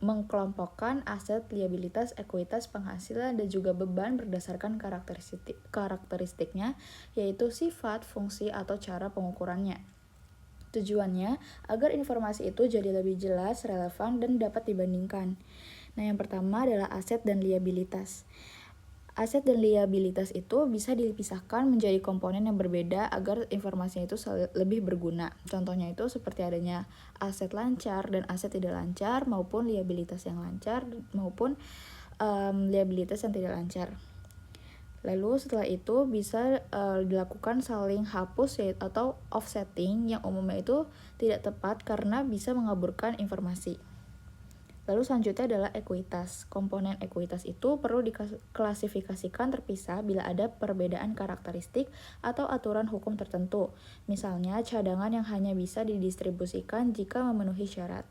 mengkelompokkan aset, liabilitas, ekuitas, penghasilan, dan juga beban berdasarkan karakteristiknya, yaitu sifat, fungsi, atau cara pengukurannya. Tujuannya agar informasi itu jadi lebih jelas, relevan, dan dapat dibandingkan. Nah, yang pertama adalah aset dan liabilitas. Aset dan liabilitas itu bisa dipisahkan menjadi komponen yang berbeda agar informasinya itu lebih berguna. Contohnya itu seperti adanya aset lancar dan aset tidak lancar, maupun liabilitas yang lancar maupun liabilitas yang tidak lancar. Lalu setelah itu bisa dilakukan saling hapus atau offsetting yang umumnya itu tidak tepat karena bisa mengaburkan informasi. Lalu selanjutnya adalah ekuitas. Komponen ekuitas itu perlu diklasifikasikan terpisah bila ada perbedaan karakteristik atau aturan hukum tertentu. Misalnya cadangan yang hanya bisa didistribusikan jika memenuhi syarat.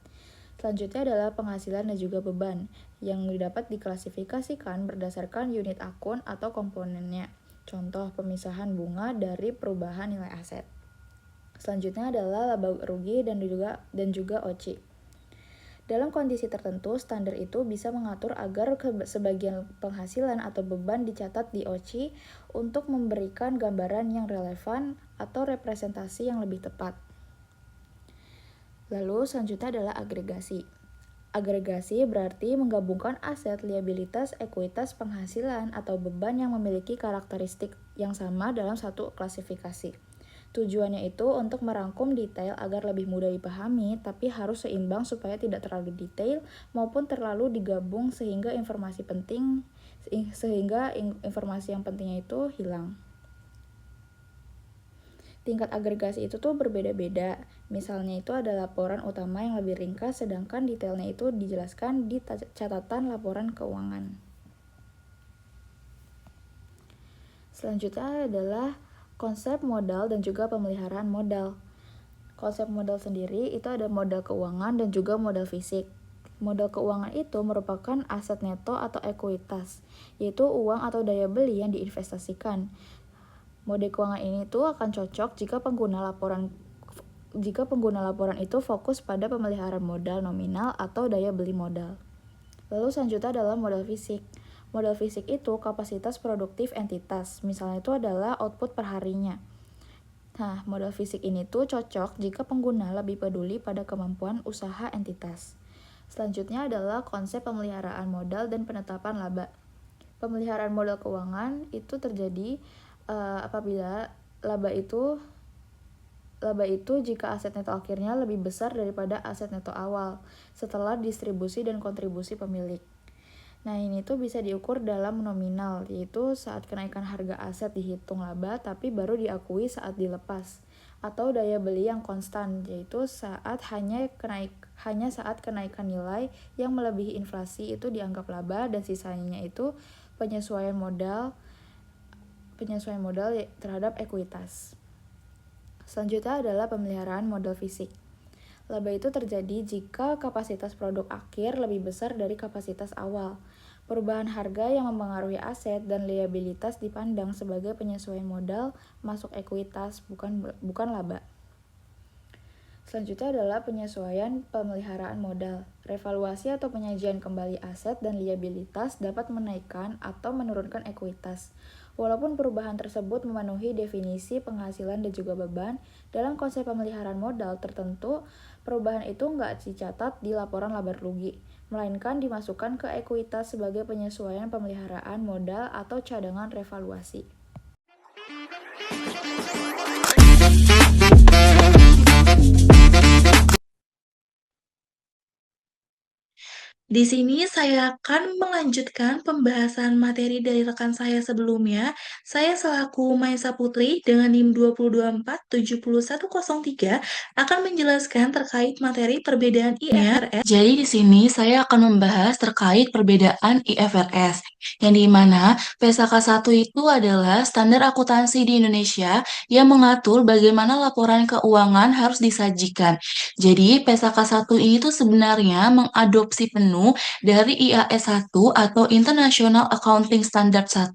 Selanjutnya adalah penghasilan dan juga beban, yang dapat diklasifikasikan berdasarkan unit akun atau komponennya. Contoh pemisahan bunga dari perubahan nilai aset. Selanjutnya adalah laba rugi dan juga OCI. Dalam kondisi tertentu, standar itu bisa mengatur agar sebagian penghasilan atau beban dicatat di OCI untuk memberikan gambaran yang relevan atau representasi yang lebih tepat. Lalu selanjutnya adalah agregasi. Agregasi berarti menggabungkan aset, liabilitas, ekuitas, penghasilan, atau beban yang memiliki karakteristik yang sama dalam satu klasifikasi. Tujuannya itu untuk merangkum detail agar lebih mudah dipahami, tapi harus seimbang supaya tidak terlalu detail maupun terlalu digabung sehingga informasi yang pentingnya itu hilang. Tingkat agregasi itu tuh berbeda-beda. Misalnya itu ada laporan utama yang lebih ringkas, sedangkan detailnya itu dijelaskan di catatan laporan keuangan. Selanjutnya adalah konsep modal dan juga pemeliharaan modal. Konsep modal sendiri itu ada modal keuangan dan juga modal fisik. Modal keuangan itu merupakan aset neto atau ekuitas, yaitu uang atau daya beli yang diinvestasikan. Model keuangan ini tuh akan cocok jika pengguna laporan itu fokus pada pemeliharaan modal nominal atau daya beli modal. Lalu selanjutnya adalah modal fisik. Modal fisik itu kapasitas produktif entitas, misalnya itu adalah output perharinya. Nah, modal fisik ini tuh cocok jika pengguna lebih peduli pada kemampuan usaha entitas. Selanjutnya adalah konsep pemeliharaan modal dan penetapan laba. Pemeliharaan modal keuangan itu terjadi apabila laba itu jika aset neto akhirnya lebih besar daripada aset neto awal setelah distribusi dan kontribusi pemilik. Nah, ini tuh bisa diukur dalam nominal, yaitu saat kenaikan harga aset dihitung laba tapi baru diakui saat dilepas, atau daya beli yang konstan, yaitu hanya saat kenaikan nilai yang melebihi inflasi itu dianggap laba, dan sisanya itu penyesuaian modal terhadap ekuitas. Selanjutnya adalah pemeliharaan modal fisik. Laba itu terjadi jika kapasitas produk akhir lebih besar dari kapasitas awal. Perubahan harga yang mempengaruhi aset dan liabilitas dipandang sebagai penyesuaian modal masuk ekuitas, bukan laba. Selanjutnya adalah penyesuaian pemeliharaan modal. Revaluasi atau penyajian kembali aset dan liabilitas dapat menaikkan atau menurunkan ekuitas. Walaupun perubahan tersebut memenuhi definisi penghasilan dan juga beban, dalam konsep pemeliharaan modal tertentu, perubahan itu nggak dicatat di laporan laba rugi, melainkan dimasukkan ke ekuitas sebagai penyesuaian pemeliharaan modal atau cadangan revaluasi. Di sini saya akan melanjutkan pembahasan materi dari rekan saya sebelumnya. Saya selaku Maisa Putri dengan NIM 2024-70103 akan menjelaskan terkait materi perbedaan IFRS. Jadi di sini saya akan membahas terkait perbedaan IFRS, yang dimana PSAK 1 itu adalah standar akuntansi di Indonesia yang mengatur bagaimana laporan keuangan harus disajikan. Jadi PSAK 1 ini tuh sebenarnya mengadopsi penuh dari IAS 1 atau International Accounting Standard 1,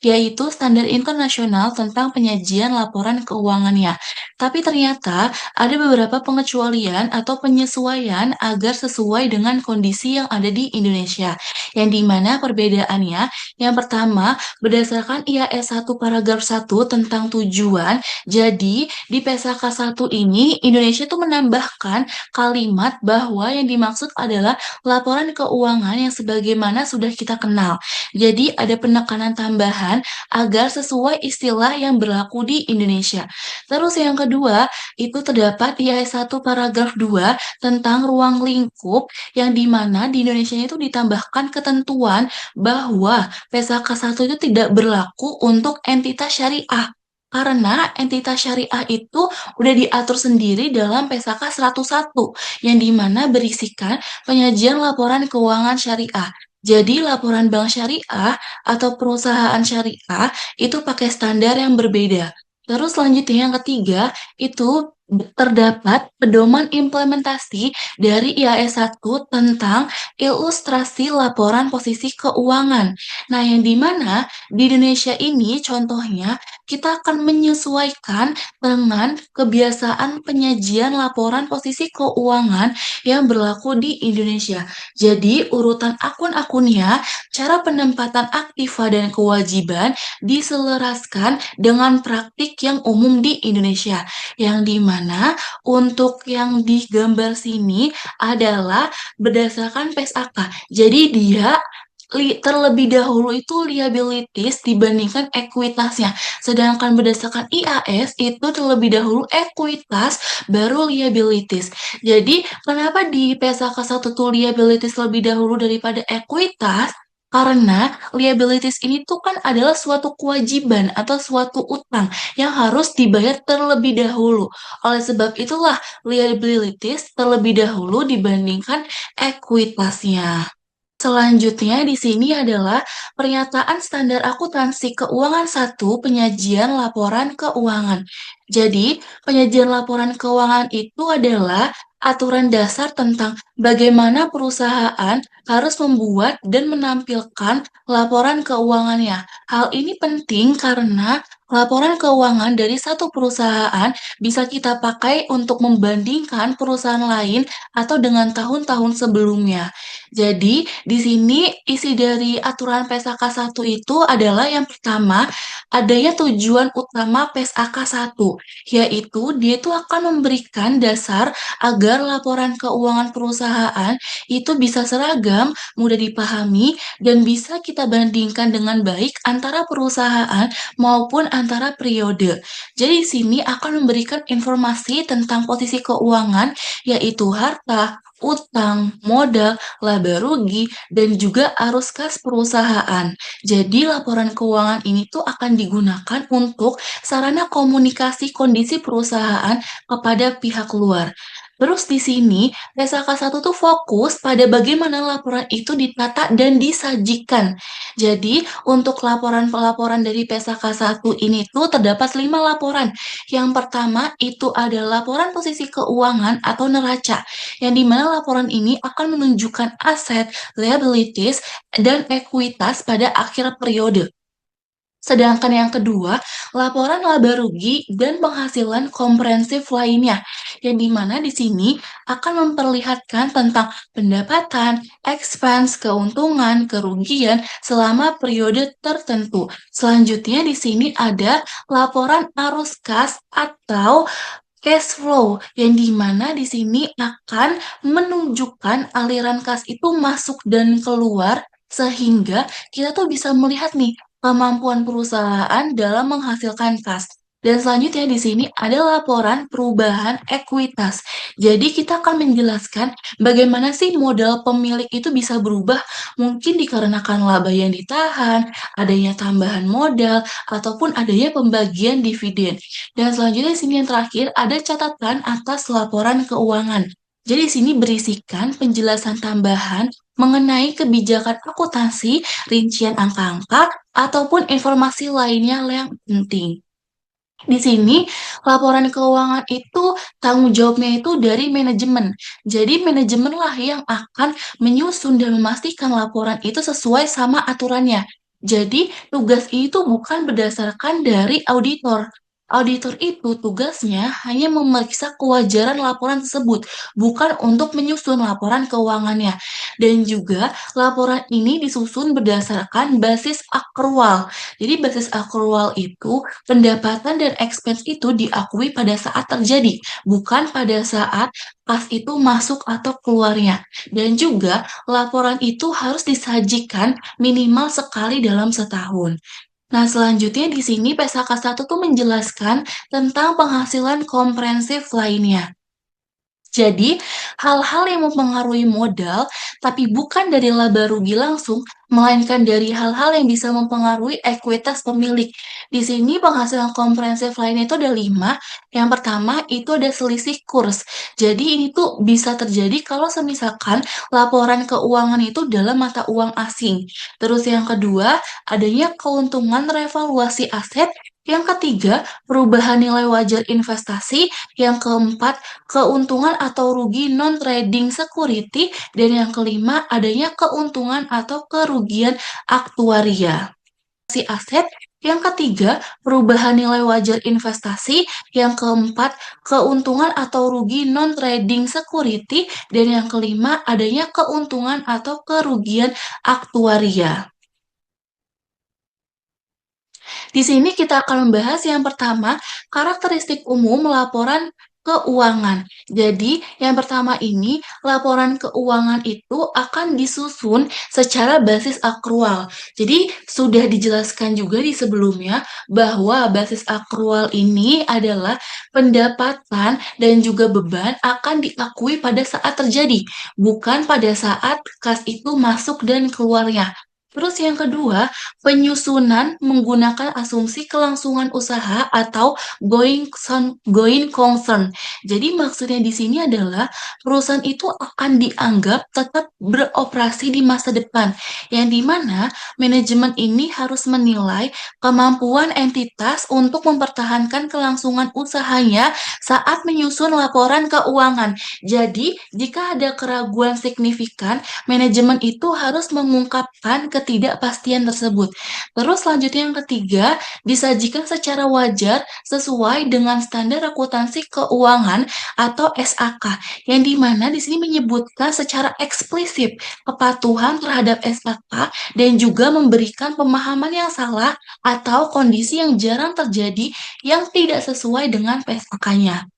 yaitu standar internasional tentang penyajian laporan keuangannya. Tapi ternyata ada beberapa pengecualian atau penyesuaian agar sesuai dengan kondisi yang ada di Indonesia. Yang dimana perbedaannya, yang pertama berdasarkan IAS 1 paragraf 1 tentang tujuan, jadi di PSAK 1 ini Indonesia tuh menambahkan kalimat bahwa yang dimaksud adalah laporan keuangan yang sebagaimana sudah kita kenal. Jadi ada penekanan tambahan agar sesuai istilah yang berlaku di Indonesia. Terus yang kedua, itu terdapat IAS 1 paragraf 2 tentang ruang lingkup, yang dimana di Indonesia itu ditambahkan ketentuan bahwa PSAK 1 itu tidak berlaku untuk entitas syariah. Karena entitas syariah itu udah diatur sendiri dalam PSAK 101, yang dimana berisikan penyajian laporan keuangan syariah. Jadi laporan bank syariah atau perusahaan syariah itu pakai standar yang berbeda. Terus selanjutnya yang ketiga, itu terdapat pedoman implementasi dari IAS 1 tentang ilustrasi laporan posisi keuangan. Nah, yang dimana di Indonesia ini contohnya kita akan menyesuaikan dengan kebiasaan penyajian laporan posisi keuangan yang berlaku di Indonesia. Jadi, urutan akun-akunnya, cara penempatan aktiva dan kewajiban diselaraskan dengan praktik yang umum di Indonesia. Yang dimana untuk yang digambar sini adalah berdasarkan PSAK. Jadi dia terlebih dahulu itu liabilities dibandingkan ekuitasnya. Sedangkan berdasarkan IAS itu terlebih dahulu ekuitas baru liabilities. Jadi kenapa di PSAK 1 tuh liabilities lebih dahulu daripada ekuitas? Karena liabilities ini tuh kan adalah suatu kewajiban atau suatu utang yang harus dibayar terlebih dahulu. Oleh sebab itulah liabilities terlebih dahulu dibandingkan ekuitasnya. Selanjutnya di sini adalah pernyataan standar akuntansi keuangan 1 penyajian laporan keuangan. Jadi, penyajian laporan keuangan itu adalah aturan dasar tentang bagaimana perusahaan harus membuat dan menampilkan laporan keuangannya. Hal ini penting karena laporan keuangan dari satu perusahaan bisa kita pakai untuk membandingkan perusahaan lain atau dengan tahun-tahun sebelumnya. Jadi, di sini isi dari aturan PSAK 1 itu adalah yang pertama, adanya tujuan utama PSAK 1, yaitu dia itu akan memberikan dasar agar laporan keuangan perusahaan itu bisa seragam, mudah dipahami, dan bisa kita bandingkan dengan baik antara perusahaan maupun antara periode. Jadi di sini akan memberikan informasi tentang posisi keuangan, yaitu harta, utang, modal, laba rugi, dan juga arus kas perusahaan. Jadi laporan keuangan ini tuh akan digunakan untuk sarana komunikasi kondisi perusahaan kepada pihak luar. Terus di sini, PSAK 1 tuh fokus pada bagaimana laporan itu ditata dan disajikan. Jadi, untuk laporan-pelaporan dari PSAK 1 ini tuh terdapat 5 laporan. Yang pertama itu adalah laporan posisi keuangan atau neraca, yang dimana laporan ini akan menunjukkan aset, liabilities, dan ekuitas pada akhir periode. Sedangkan yang kedua, laporan laba rugi dan penghasilan komprehensif lainnya, yang dimana di sini akan memperlihatkan tentang pendapatan, expense, keuntungan, kerugian selama periode tertentu. Selanjutnya di sini ada laporan arus kas atau cash flow, yang dimana di sini akan menunjukkan aliran kas itu masuk dan keluar sehingga kita tuh bisa melihat nih kemampuan perusahaan dalam menghasilkan kas. Dan selanjutnya di sini ada laporan perubahan ekuitas. Jadi kita akan menjelaskan bagaimana sih modal pemilik itu bisa berubah, mungkin dikarenakan laba yang ditahan, adanya tambahan modal, ataupun adanya pembagian dividen. Dan selanjutnya di sini yang terakhir ada catatan atas laporan keuangan. Jadi di sini berisikan penjelasan tambahan mengenai kebijakan akuntansi, rincian angka-angka, ataupun informasi lainnya yang penting. Di sini, laporan keuangan itu tanggung jawabnya itu dari manajemen. Jadi manajemenlah yang akan menyusun dan memastikan laporan itu sesuai sama aturannya. Jadi tugas itu bukan berdasarkan dari auditor. Auditor itu tugasnya hanya memeriksa kewajaran laporan tersebut, bukan untuk menyusun laporan keuangannya. Dan juga laporan ini disusun berdasarkan basis akrual. Jadi basis akrual itu pendapatan dan expense itu diakui pada saat terjadi, bukan pada saat kas itu masuk atau keluarnya. Dan juga laporan itu harus disajikan minimal sekali dalam setahun. Nah, selanjutnya di sini PSAK 1 tuh menjelaskan tentang penghasilan komprehensif lainnya. Jadi, hal-hal yang mempengaruhi modal, tapi bukan dari laba rugi langsung, melainkan dari hal-hal yang bisa mempengaruhi ekuitas pemilik. Di sini penghasilan komprehensif lainnya itu ada 5. Yang pertama itu ada selisih kurs. Jadi ini tuh bisa terjadi kalau semisalkan laporan keuangan itu dalam mata uang asing. Terus yang kedua, adanya keuntungan revaluasi aset. Yang ketiga, perubahan nilai wajar investasi. Yang keempat, keuntungan atau rugi non-trading security, dan yang kelima adanya keuntungan atau kerugian aktuaria. Si aset, yang ketiga perubahan nilai wajar investasi, yang keempat keuntungan atau rugi non-trading security, dan yang kelima adanya keuntungan atau kerugian aktuaria. Di sini kita akan membahas yang pertama, karakteristik umum laporan keuangan. Jadi, yang pertama ini, laporan keuangan itu akan disusun secara basis akrual. Jadi, sudah dijelaskan juga di sebelumnya bahwa basis akrual ini adalah pendapatan dan juga beban akan diakui pada saat terjadi, bukan pada saat kas itu masuk dan keluarnya. Terus yang kedua, penyusunan menggunakan asumsi kelangsungan usaha atau going concern. Jadi maksudnya di sini adalah perusahaan itu akan dianggap tetap beroperasi di masa depan, yang dimana manajemen ini harus menilai kemampuan entitas untuk mempertahankan kelangsungan usahanya saat menyusun laporan keuangan. Jadi, jika ada keraguan signifikan, manajemen itu harus mengungkapkan ketidakpastian tersebut. Terus selanjutnya yang ketiga, disajikan secara wajar sesuai dengan standar akuntansi keuangan atau SAK, yang dimana di sini menyebutkan secara eksplisit kepatuhan terhadap SAK dan juga memberikan pemahaman yang salah atau kondisi yang jarang terjadi yang tidak sesuai dengan PSAK-nya.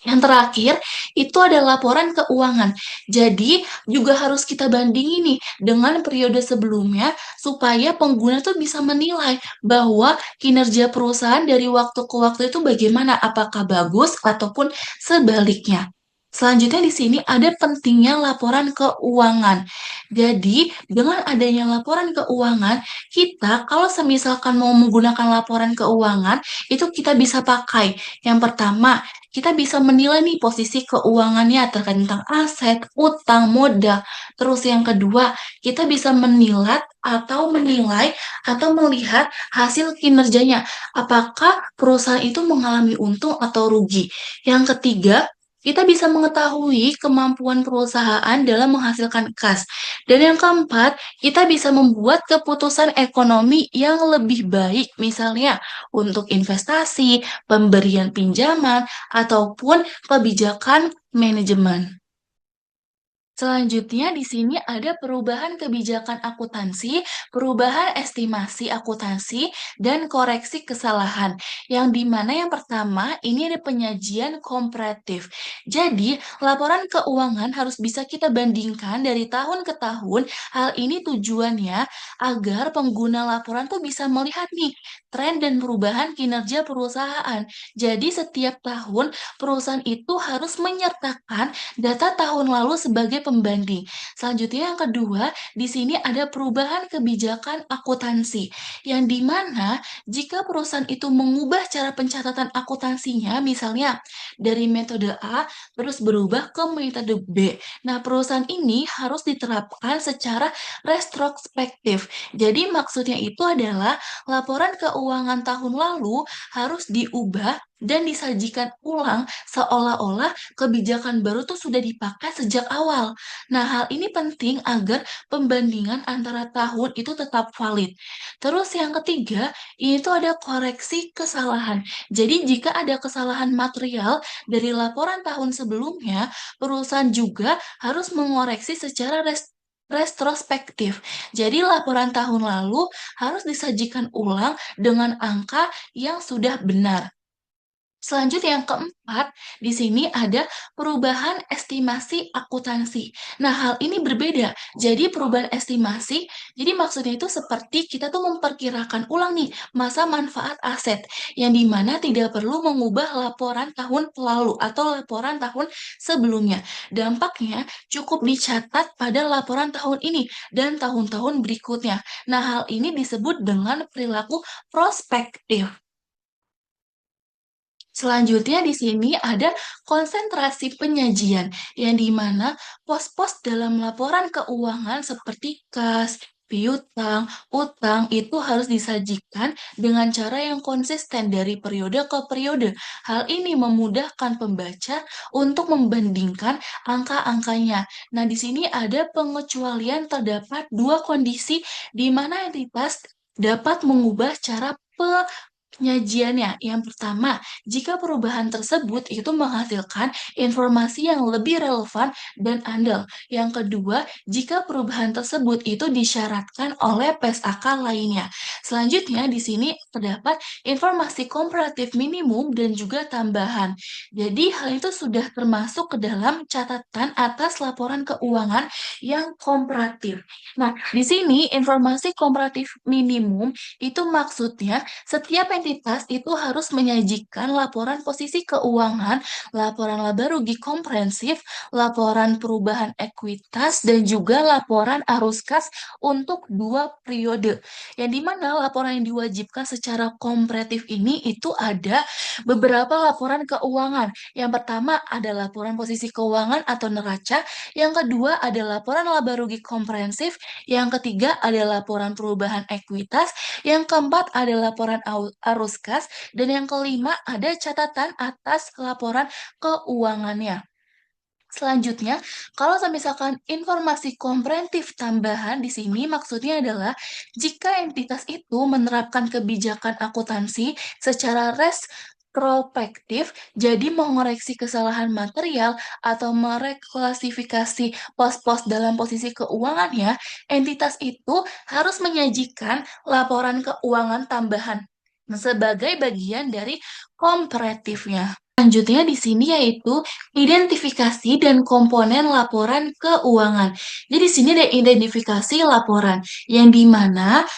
Yang terakhir, itu ada laporan keuangan. Jadi, juga harus kita bandingin nih dengan periode sebelumnya supaya pengguna tuh bisa menilai bahwa kinerja perusahaan dari waktu ke waktu itu bagaimana, apakah bagus ataupun sebaliknya. Selanjutnya di sini ada pentingnya laporan keuangan. Jadi, dengan adanya laporan keuangan, kita kalau semisalkan mau menggunakan laporan keuangan, itu kita bisa pakai. Yang pertama, kita bisa menilai nih posisi keuangannya terkait tentang aset, utang, modal. Terus yang kedua, kita bisa menilai atau melihat hasil kinerjanya. Apakah perusahaan itu mengalami untung atau rugi? Yang ketiga, kita bisa mengetahui kemampuan perusahaan dalam menghasilkan kas. Dan yang keempat, kita bisa membuat keputusan ekonomi yang lebih baik, misalnya untuk investasi, pemberian pinjaman, ataupun kebijakan manajemen. Selanjutnya di sini ada perubahan kebijakan akuntansi, perubahan estimasi akuntansi, dan koreksi kesalahan. Yang dimana yang pertama ini ada penyajian komparatif. Jadi laporan keuangan harus bisa kita bandingkan dari tahun ke tahun. Hal ini tujuannya agar pengguna laporan tuh bisa melihat nih tren dan perubahan kinerja perusahaan. Jadi setiap tahun perusahaan itu harus menyertakan data tahun lalu sebagai pembanding. Selanjutnya yang kedua, di sini ada perubahan kebijakan akuntansi, yang dimana jika perusahaan itu mengubah cara pencatatan akuntansinya, misalnya dari metode A terus berubah ke metode B. Nah, perusahaan ini harus diterapkan secara retrospektif. Jadi maksudnya itu adalah laporan keuangan tahun lalu harus diubah dan disajikan ulang seolah-olah kebijakan baru tuh sudah dipakai sejak awal. Nah, hal ini penting agar pembandingan antara tahun itu tetap valid. Terus yang ketiga, ini tuh ada koreksi kesalahan. Jadi jika ada kesalahan material dari laporan tahun sebelumnya, perusahaan juga harus mengoreksi secara retrospektif. Jadi laporan tahun lalu harus disajikan ulang dengan angka yang sudah benar. Selanjutnya yang keempat, di sini ada perubahan estimasi akuntansi. Nah, hal ini berbeda. Jadi perubahan estimasi, jadi maksudnya itu seperti kita tuh memperkirakan ulang nih masa manfaat aset, yang dimana tidak perlu mengubah laporan tahun lalu atau laporan tahun sebelumnya. Dampaknya cukup dicatat pada laporan tahun ini dan tahun-tahun berikutnya. Nah, hal ini disebut dengan perilaku prospektif. Selanjutnya di sini ada konsentrasi penyajian, yang dimana pos-pos dalam laporan keuangan seperti kas, piutang, utang itu harus disajikan dengan cara yang konsisten dari periode ke periode. Hal ini memudahkan pembaca untuk membandingkan angka-angkanya. Nah, di sini ada pengecualian terdapat dua kondisi di mana entitas dapat mengubah cara penyajiannya. Yang pertama, jika perubahan tersebut itu menghasilkan informasi yang lebih relevan dan andal. Yang kedua, jika perubahan tersebut itu disyaratkan oleh PSAK lainnya. Selanjutnya, di sini terdapat informasi komparatif minimum dan juga tambahan. Jadi, hal itu sudah termasuk ke dalam catatan atas laporan keuangan yang komparatif. Nah, di sini informasi komparatif minimum itu maksudnya setiap entitas itu harus menyajikan laporan posisi keuangan, laporan laba rugi komprehensif, laporan perubahan ekuitas, dan juga laporan arus kas untuk 2 periode. Yang dimana laporan yang diwajibkan secara komprehensif ini itu ada beberapa laporan keuangan. Yang pertama ada laporan posisi keuangan atau neraca, yang kedua ada laporan laba rugi komprehensif, yang ketiga ada laporan perubahan ekuitas, yang keempat ada laporan arus kas, dan yang kelima ada catatan atas laporan keuangannya. Selanjutnya, kalau misalkan informasi komprehensif tambahan di sini maksudnya adalah jika entitas itu menerapkan kebijakan akuntansi secara retrospektif, jadi mengoreksi kesalahan material atau mereklasifikasi pos-pos dalam posisi keuangannya, entitas itu harus menyajikan laporan keuangan tambahan sebagai bagian dari komparatifnya. Selanjutnya di sini yaitu identifikasi dan komponen laporan keuangan. Jadi di sini ada identifikasi laporan yang dimana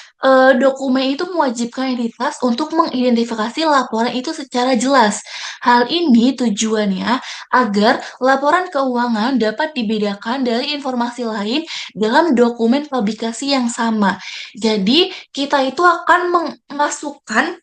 dokumen itu mewajibkan entitas untuk mengidentifikasi laporan itu secara jelas. Hal ini tujuannya agar laporan keuangan dapat dibedakan dari informasi lain dalam dokumen publikasi yang sama. Jadi kita itu akan memasukkan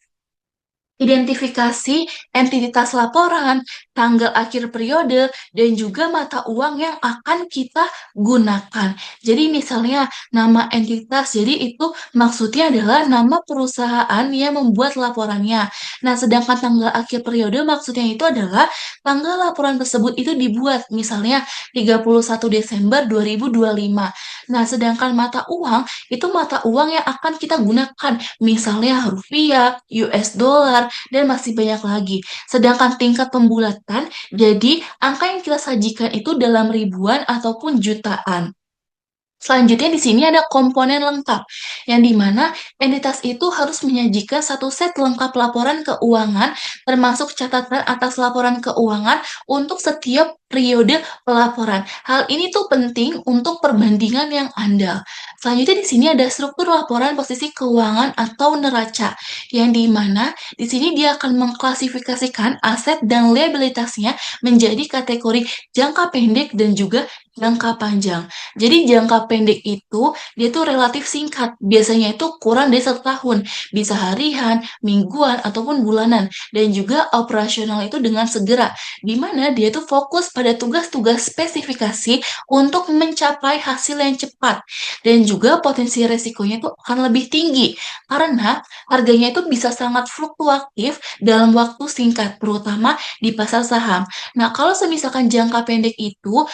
identifikasi entitas laporan, tanggal akhir periode, dan juga mata uang yang akan kita gunakan. Jadi misalnya nama entitas, jadi itu maksudnya adalah nama perusahaan yang membuat laporannya. Nah, sedangkan tanggal akhir periode maksudnya itu adalah tanggal laporan tersebut itu dibuat, misalnya 31 Desember 2025. Nah, sedangkan mata uang, itu mata uang yang akan kita gunakan, misalnya rupiah, US dollar, dan masih banyak lagi. Sedangkan tingkat pembulatan, jadi angka yang kita sajikan itu dalam ribuan ataupun jutaan. Selanjutnya di sini ada komponen lengkap, yang dimana entitas itu harus menyajikan satu set lengkap laporan keuangan, termasuk catatan atas laporan keuangan untuk setiap periode pelaporan. Hal ini tuh penting untuk perbandingan yang andal. Selanjutnya di sini ada struktur laporan posisi keuangan atau neraca, yang dimana di sini dia akan mengklasifikasikan aset dan liabilitasnya menjadi kategori jangka pendek dan juga jangka panjang. Jadi jangka pendek itu dia tuh relatif singkat, biasanya itu kurang dari 1 tahun, bisa harian, mingguan, ataupun bulanan, dan juga operasional itu dengan segera, di mana dia tuh fokus pada tugas-tugas spesifikasi untuk mencapai hasil yang cepat, dan juga potensi resikonya itu akan lebih tinggi, karena harganya itu bisa sangat fluktuatif dalam waktu singkat, terutama di pasar saham. Nah, kalau misalkan jangka pendek itu,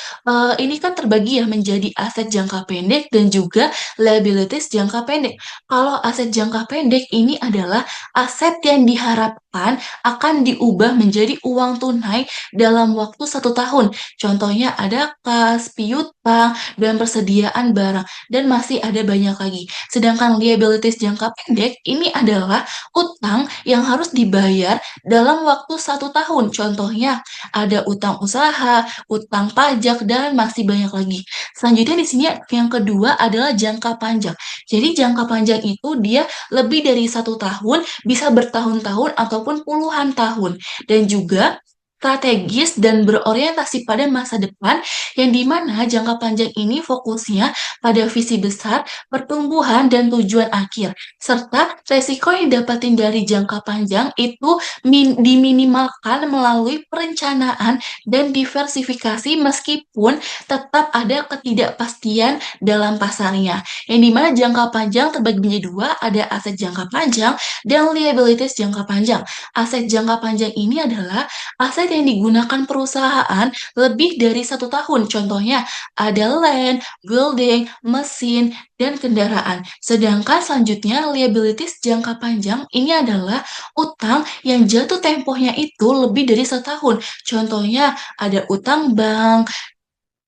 ini kan terbagi ya menjadi aset jangka pendek dan juga liabilities jangka pendek. Kalau aset jangka pendek ini adalah aset yang diharapkan akan diubah menjadi uang tunai dalam waktu 1 tahun. Contohnya ada kas, piutang, dan persediaan barang, dan masih ada banyak lagi. Sedangkan liabilities jangka pendek ini adalah utang yang harus dibayar dalam waktu 1 tahun. Contohnya ada utang usaha, utang pajak, dan masih banyak lagi. Selanjutnya di sini yang kedua adalah jangka panjang. Jadi jangka panjang itu dia lebih dari 1 tahun, bisa bertahun-tahun ataupun puluhan tahun. Dan juga strategis dan berorientasi pada masa depan, yang dimana jangka panjang ini fokusnya pada visi besar, pertumbuhan, dan tujuan akhir. Serta resiko yang didapatin dari jangka panjang itu diminimalkan melalui perencanaan dan diversifikasi meskipun tetap ada ketidakpastian dalam pasarnya. Yang dimana jangka panjang terbagi menjadi dua, ada aset jangka panjang dan liabilities jangka panjang. Aset jangka panjang ini adalah aset yang digunakan perusahaan lebih dari 1 tahun. Contohnya ada land, building, mesin, dan kendaraan. Sedangkan selanjutnya liabilities jangka panjang ini adalah utang yang jatuh tempohnya itu lebih dari 1 tahun. Contohnya ada utang bank,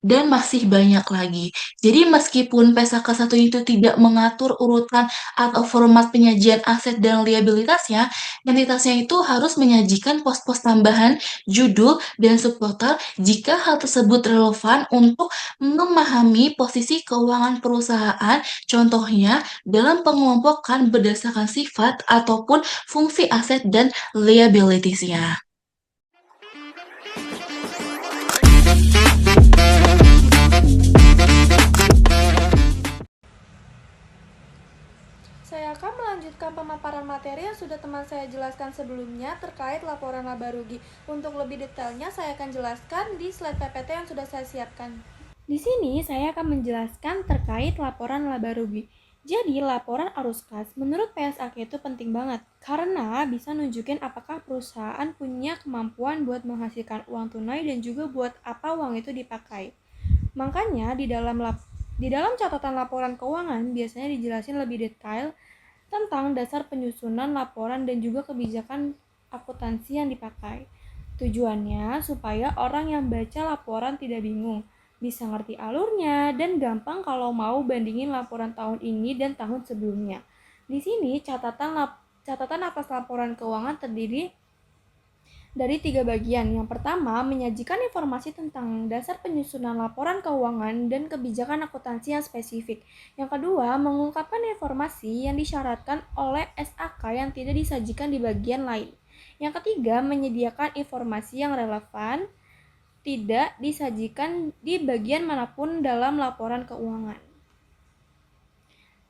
dan masih banyak lagi. Jadi meskipun PSAK 1 itu tidak mengatur urutan atau format penyajian aset dan liabilitasnya, entitasnya itu harus menyajikan pos-pos tambahan, judul, dan subtotal jika hal tersebut relevan untuk memahami posisi keuangan perusahaan, contohnya dalam pengelompokan berdasarkan sifat ataupun fungsi aset dan liabilitiesnya. Saya akan melanjutkan pemaparan materi yang sudah teman saya jelaskan sebelumnya terkait laporan laba rugi. Untuk lebih detailnya, saya akan jelaskan di slide PPT yang sudah saya siapkan. Di sini saya akan menjelaskan terkait laporan laba rugi. Jadi, laporan arus kas menurut PSAK itu penting banget karena bisa nunjukin apakah perusahaan punya kemampuan buat menghasilkan uang tunai dan juga buat apa uang itu dipakai. Makanya di dalam catatan laporan keuangan biasanya dijelasin lebih detail tentang dasar penyusunan laporan dan juga kebijakan akuntansi yang dipakai. Tujuannya supaya orang yang baca laporan tidak bingung, bisa ngerti alurnya, dan gampang kalau mau bandingin laporan tahun ini dan tahun sebelumnya. Di sini catatan atas laporan keuangan terdiri dari 3 bagian. Yang pertama, menyajikan informasi tentang dasar penyusunan laporan keuangan dan kebijakan akuntansi yang spesifik. Yang kedua, mengungkapkan informasi yang disyaratkan oleh SAK yang tidak disajikan di bagian lain. Yang ketiga, menyediakan informasi yang relevan tidak disajikan di bagian manapun dalam laporan keuangan.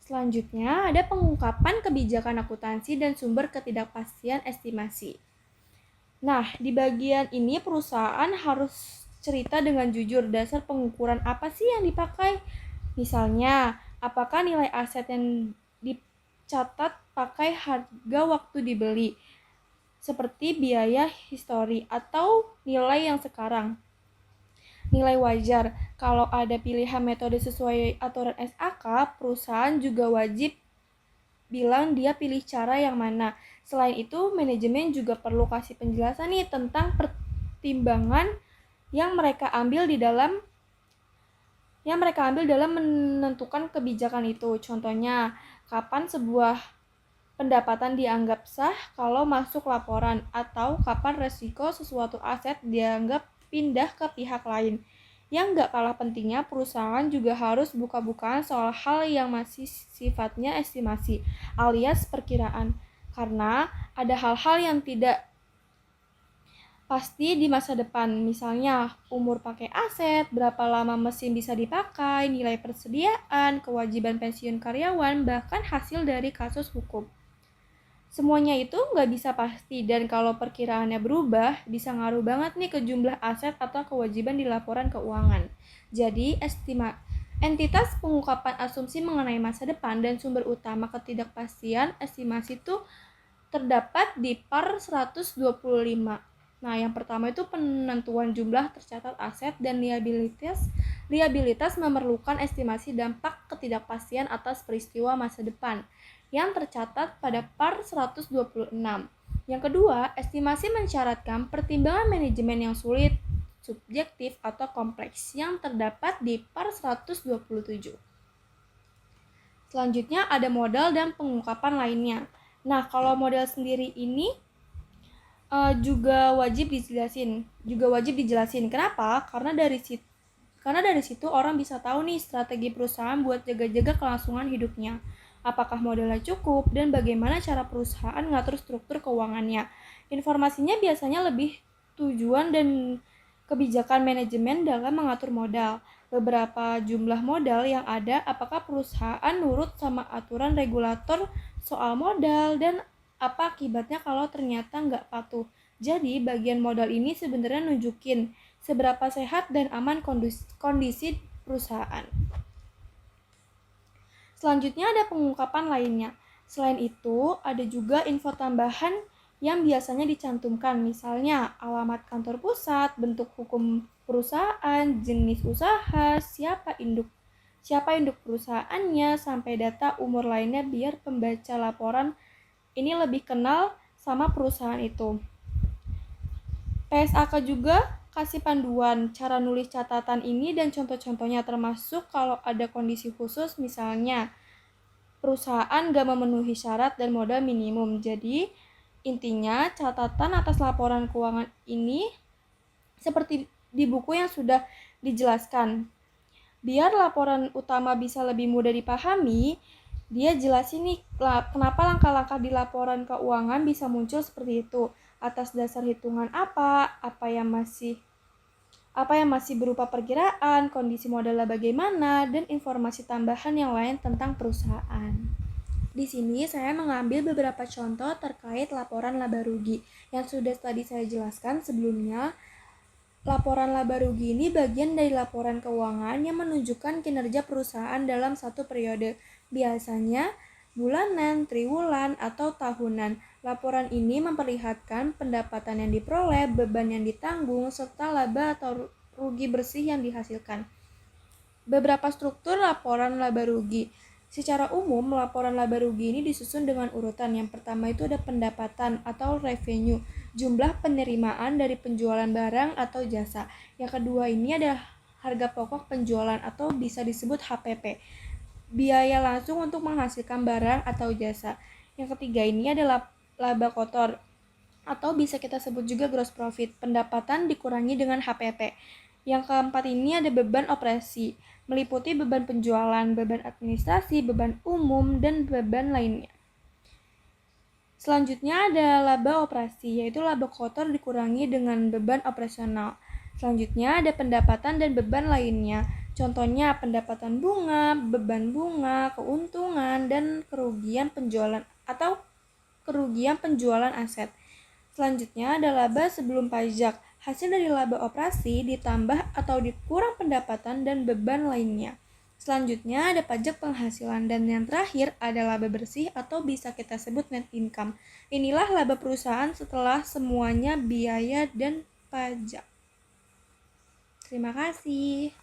Selanjutnya, ada pengungkapan kebijakan akuntansi dan sumber ketidakpastian estimasi. Nah, di bagian ini perusahaan harus cerita dengan jujur dasar pengukuran apa sih yang dipakai. Misalnya, apakah nilai aset yang dicatat pakai harga waktu dibeli, seperti biaya histori atau nilai yang sekarang. Nilai wajar, kalau ada pilihan metode sesuai aturan SAK, perusahaan juga wajib bilang dia pilih cara yang mana. Selain itu, manajemen juga perlu kasih penjelasan nih tentang pertimbangan yang mereka ambil dalam menentukan kebijakan itu. Contohnya, kapan sebuah pendapatan dianggap sah kalau masuk laporan, atau kapan resiko sesuatu aset dianggap pindah ke pihak lain. Yang gak kalah pentingnya, perusahaan juga harus buka-bukaan soal hal yang masih sifatnya estimasi, alias perkiraan. Karena ada hal-hal yang tidak pasti di masa depan, misalnya umur pakai aset, berapa lama mesin bisa dipakai, nilai persediaan, kewajiban pensiun karyawan, bahkan hasil dari kasus hukum. Semuanya itu nggak bisa pasti, dan kalau perkiraannya berubah, bisa ngaruh banget nih ke jumlah aset atau kewajiban di laporan keuangan. Jadi, entitas pengungkapan asumsi mengenai masa depan dan sumber utama ketidakpastian estimasi itu terdapat di PAR 125. Nah, yang pertama itu penentuan jumlah tercatat aset dan liabilitas. Liabilitas memerlukan estimasi dampak ketidakpastian atas peristiwa masa depan yang tercatat pada PAR 126. Yang kedua, estimasi mensyaratkan pertimbangan manajemen yang sulit, subjektif, atau kompleks yang terdapat di PAR 127. Selanjutnya ada modal dan pengungkapan lainnya. Nah, kalau modal sendiri ini juga wajib dijelasin. Kenapa? Karena dari situ orang bisa tahu nih strategi perusahaan buat jaga-jaga kelangsungan hidupnya. Apakah modalnya cukup dan bagaimana cara perusahaan ngatur struktur keuangannya. Informasinya biasanya lebih tujuan dan kebijakan manajemen dalam mengatur modal. Beberapa jumlah modal yang ada, apakah perusahaan nurut sama aturan regulator soal modal, dan apa akibatnya kalau ternyata nggak patuh. Jadi bagian modal ini sebenarnya nunjukin seberapa sehat dan aman kondisi perusahaan. Selanjutnya ada pengungkapan lainnya. Selain itu, ada juga info tambahan yang biasanya dicantumkan, misalnya alamat kantor pusat, bentuk hukum perusahaan, jenis usaha, siapa induk perusahaannya, sampai data umur lainnya biar pembaca laporan ini lebih kenal sama perusahaan itu. PSAK juga kasih panduan cara nulis catatan ini dan contoh-contohnya, termasuk kalau ada kondisi khusus, misalnya perusahaan gak memenuhi syarat dan modal minimum. Jadi intinya catatan atas laporan keuangan ini seperti di buku yang sudah dijelaskan. Biar laporan utama bisa lebih mudah dipahami, dia jelasin nih kenapa langkah-langkah di laporan keuangan bisa muncul seperti itu. Atas dasar hitungan apa yang masih berupa perkiraan, kondisi modalnya bagaimana, dan informasi tambahan yang lain tentang perusahaan. Di sini saya mengambil beberapa contoh terkait laporan laba rugi yang sudah tadi saya jelaskan sebelumnya. Laporan laba rugi ini bagian dari laporan keuangan yang menunjukkan kinerja perusahaan dalam satu periode, biasanya bulanan, triwulan, atau tahunan. Laporan ini memperlihatkan pendapatan yang diperoleh, beban yang ditanggung, serta laba atau rugi bersih yang dihasilkan. Beberapa struktur laporan laba rugi. Secara umum, laporan laba rugi ini disusun dengan urutan. Yang pertama itu ada pendapatan atau revenue, jumlah penerimaan dari penjualan barang atau jasa. Yang kedua ini adalah harga pokok penjualan atau bisa disebut HPP, biaya langsung untuk menghasilkan barang atau jasa. Yang ketiga ini adalah laba kotor atau bisa kita sebut juga gross profit, pendapatan dikurangi dengan HPP. Yang keempat ini ada beban operasi, meliputi beban penjualan, beban administrasi, beban umum, dan beban lainnya. Selanjutnya ada laba operasi, yaitu laba kotor dikurangi dengan beban operasional. Selanjutnya ada pendapatan dan beban lainnya. Contohnya pendapatan bunga, beban bunga, keuntungan, dan kerugian penjualan atau kerugian penjualan aset. Selanjutnya ada laba sebelum pajak, hasil dari laba operasi ditambah atau dikurang pendapatan dan beban lainnya. Selanjutnya ada pajak penghasilan, dan yang terakhir ada laba bersih atau bisa kita sebut net income. Inilah laba perusahaan setelah semuanya biaya dan pajak. Terima kasih.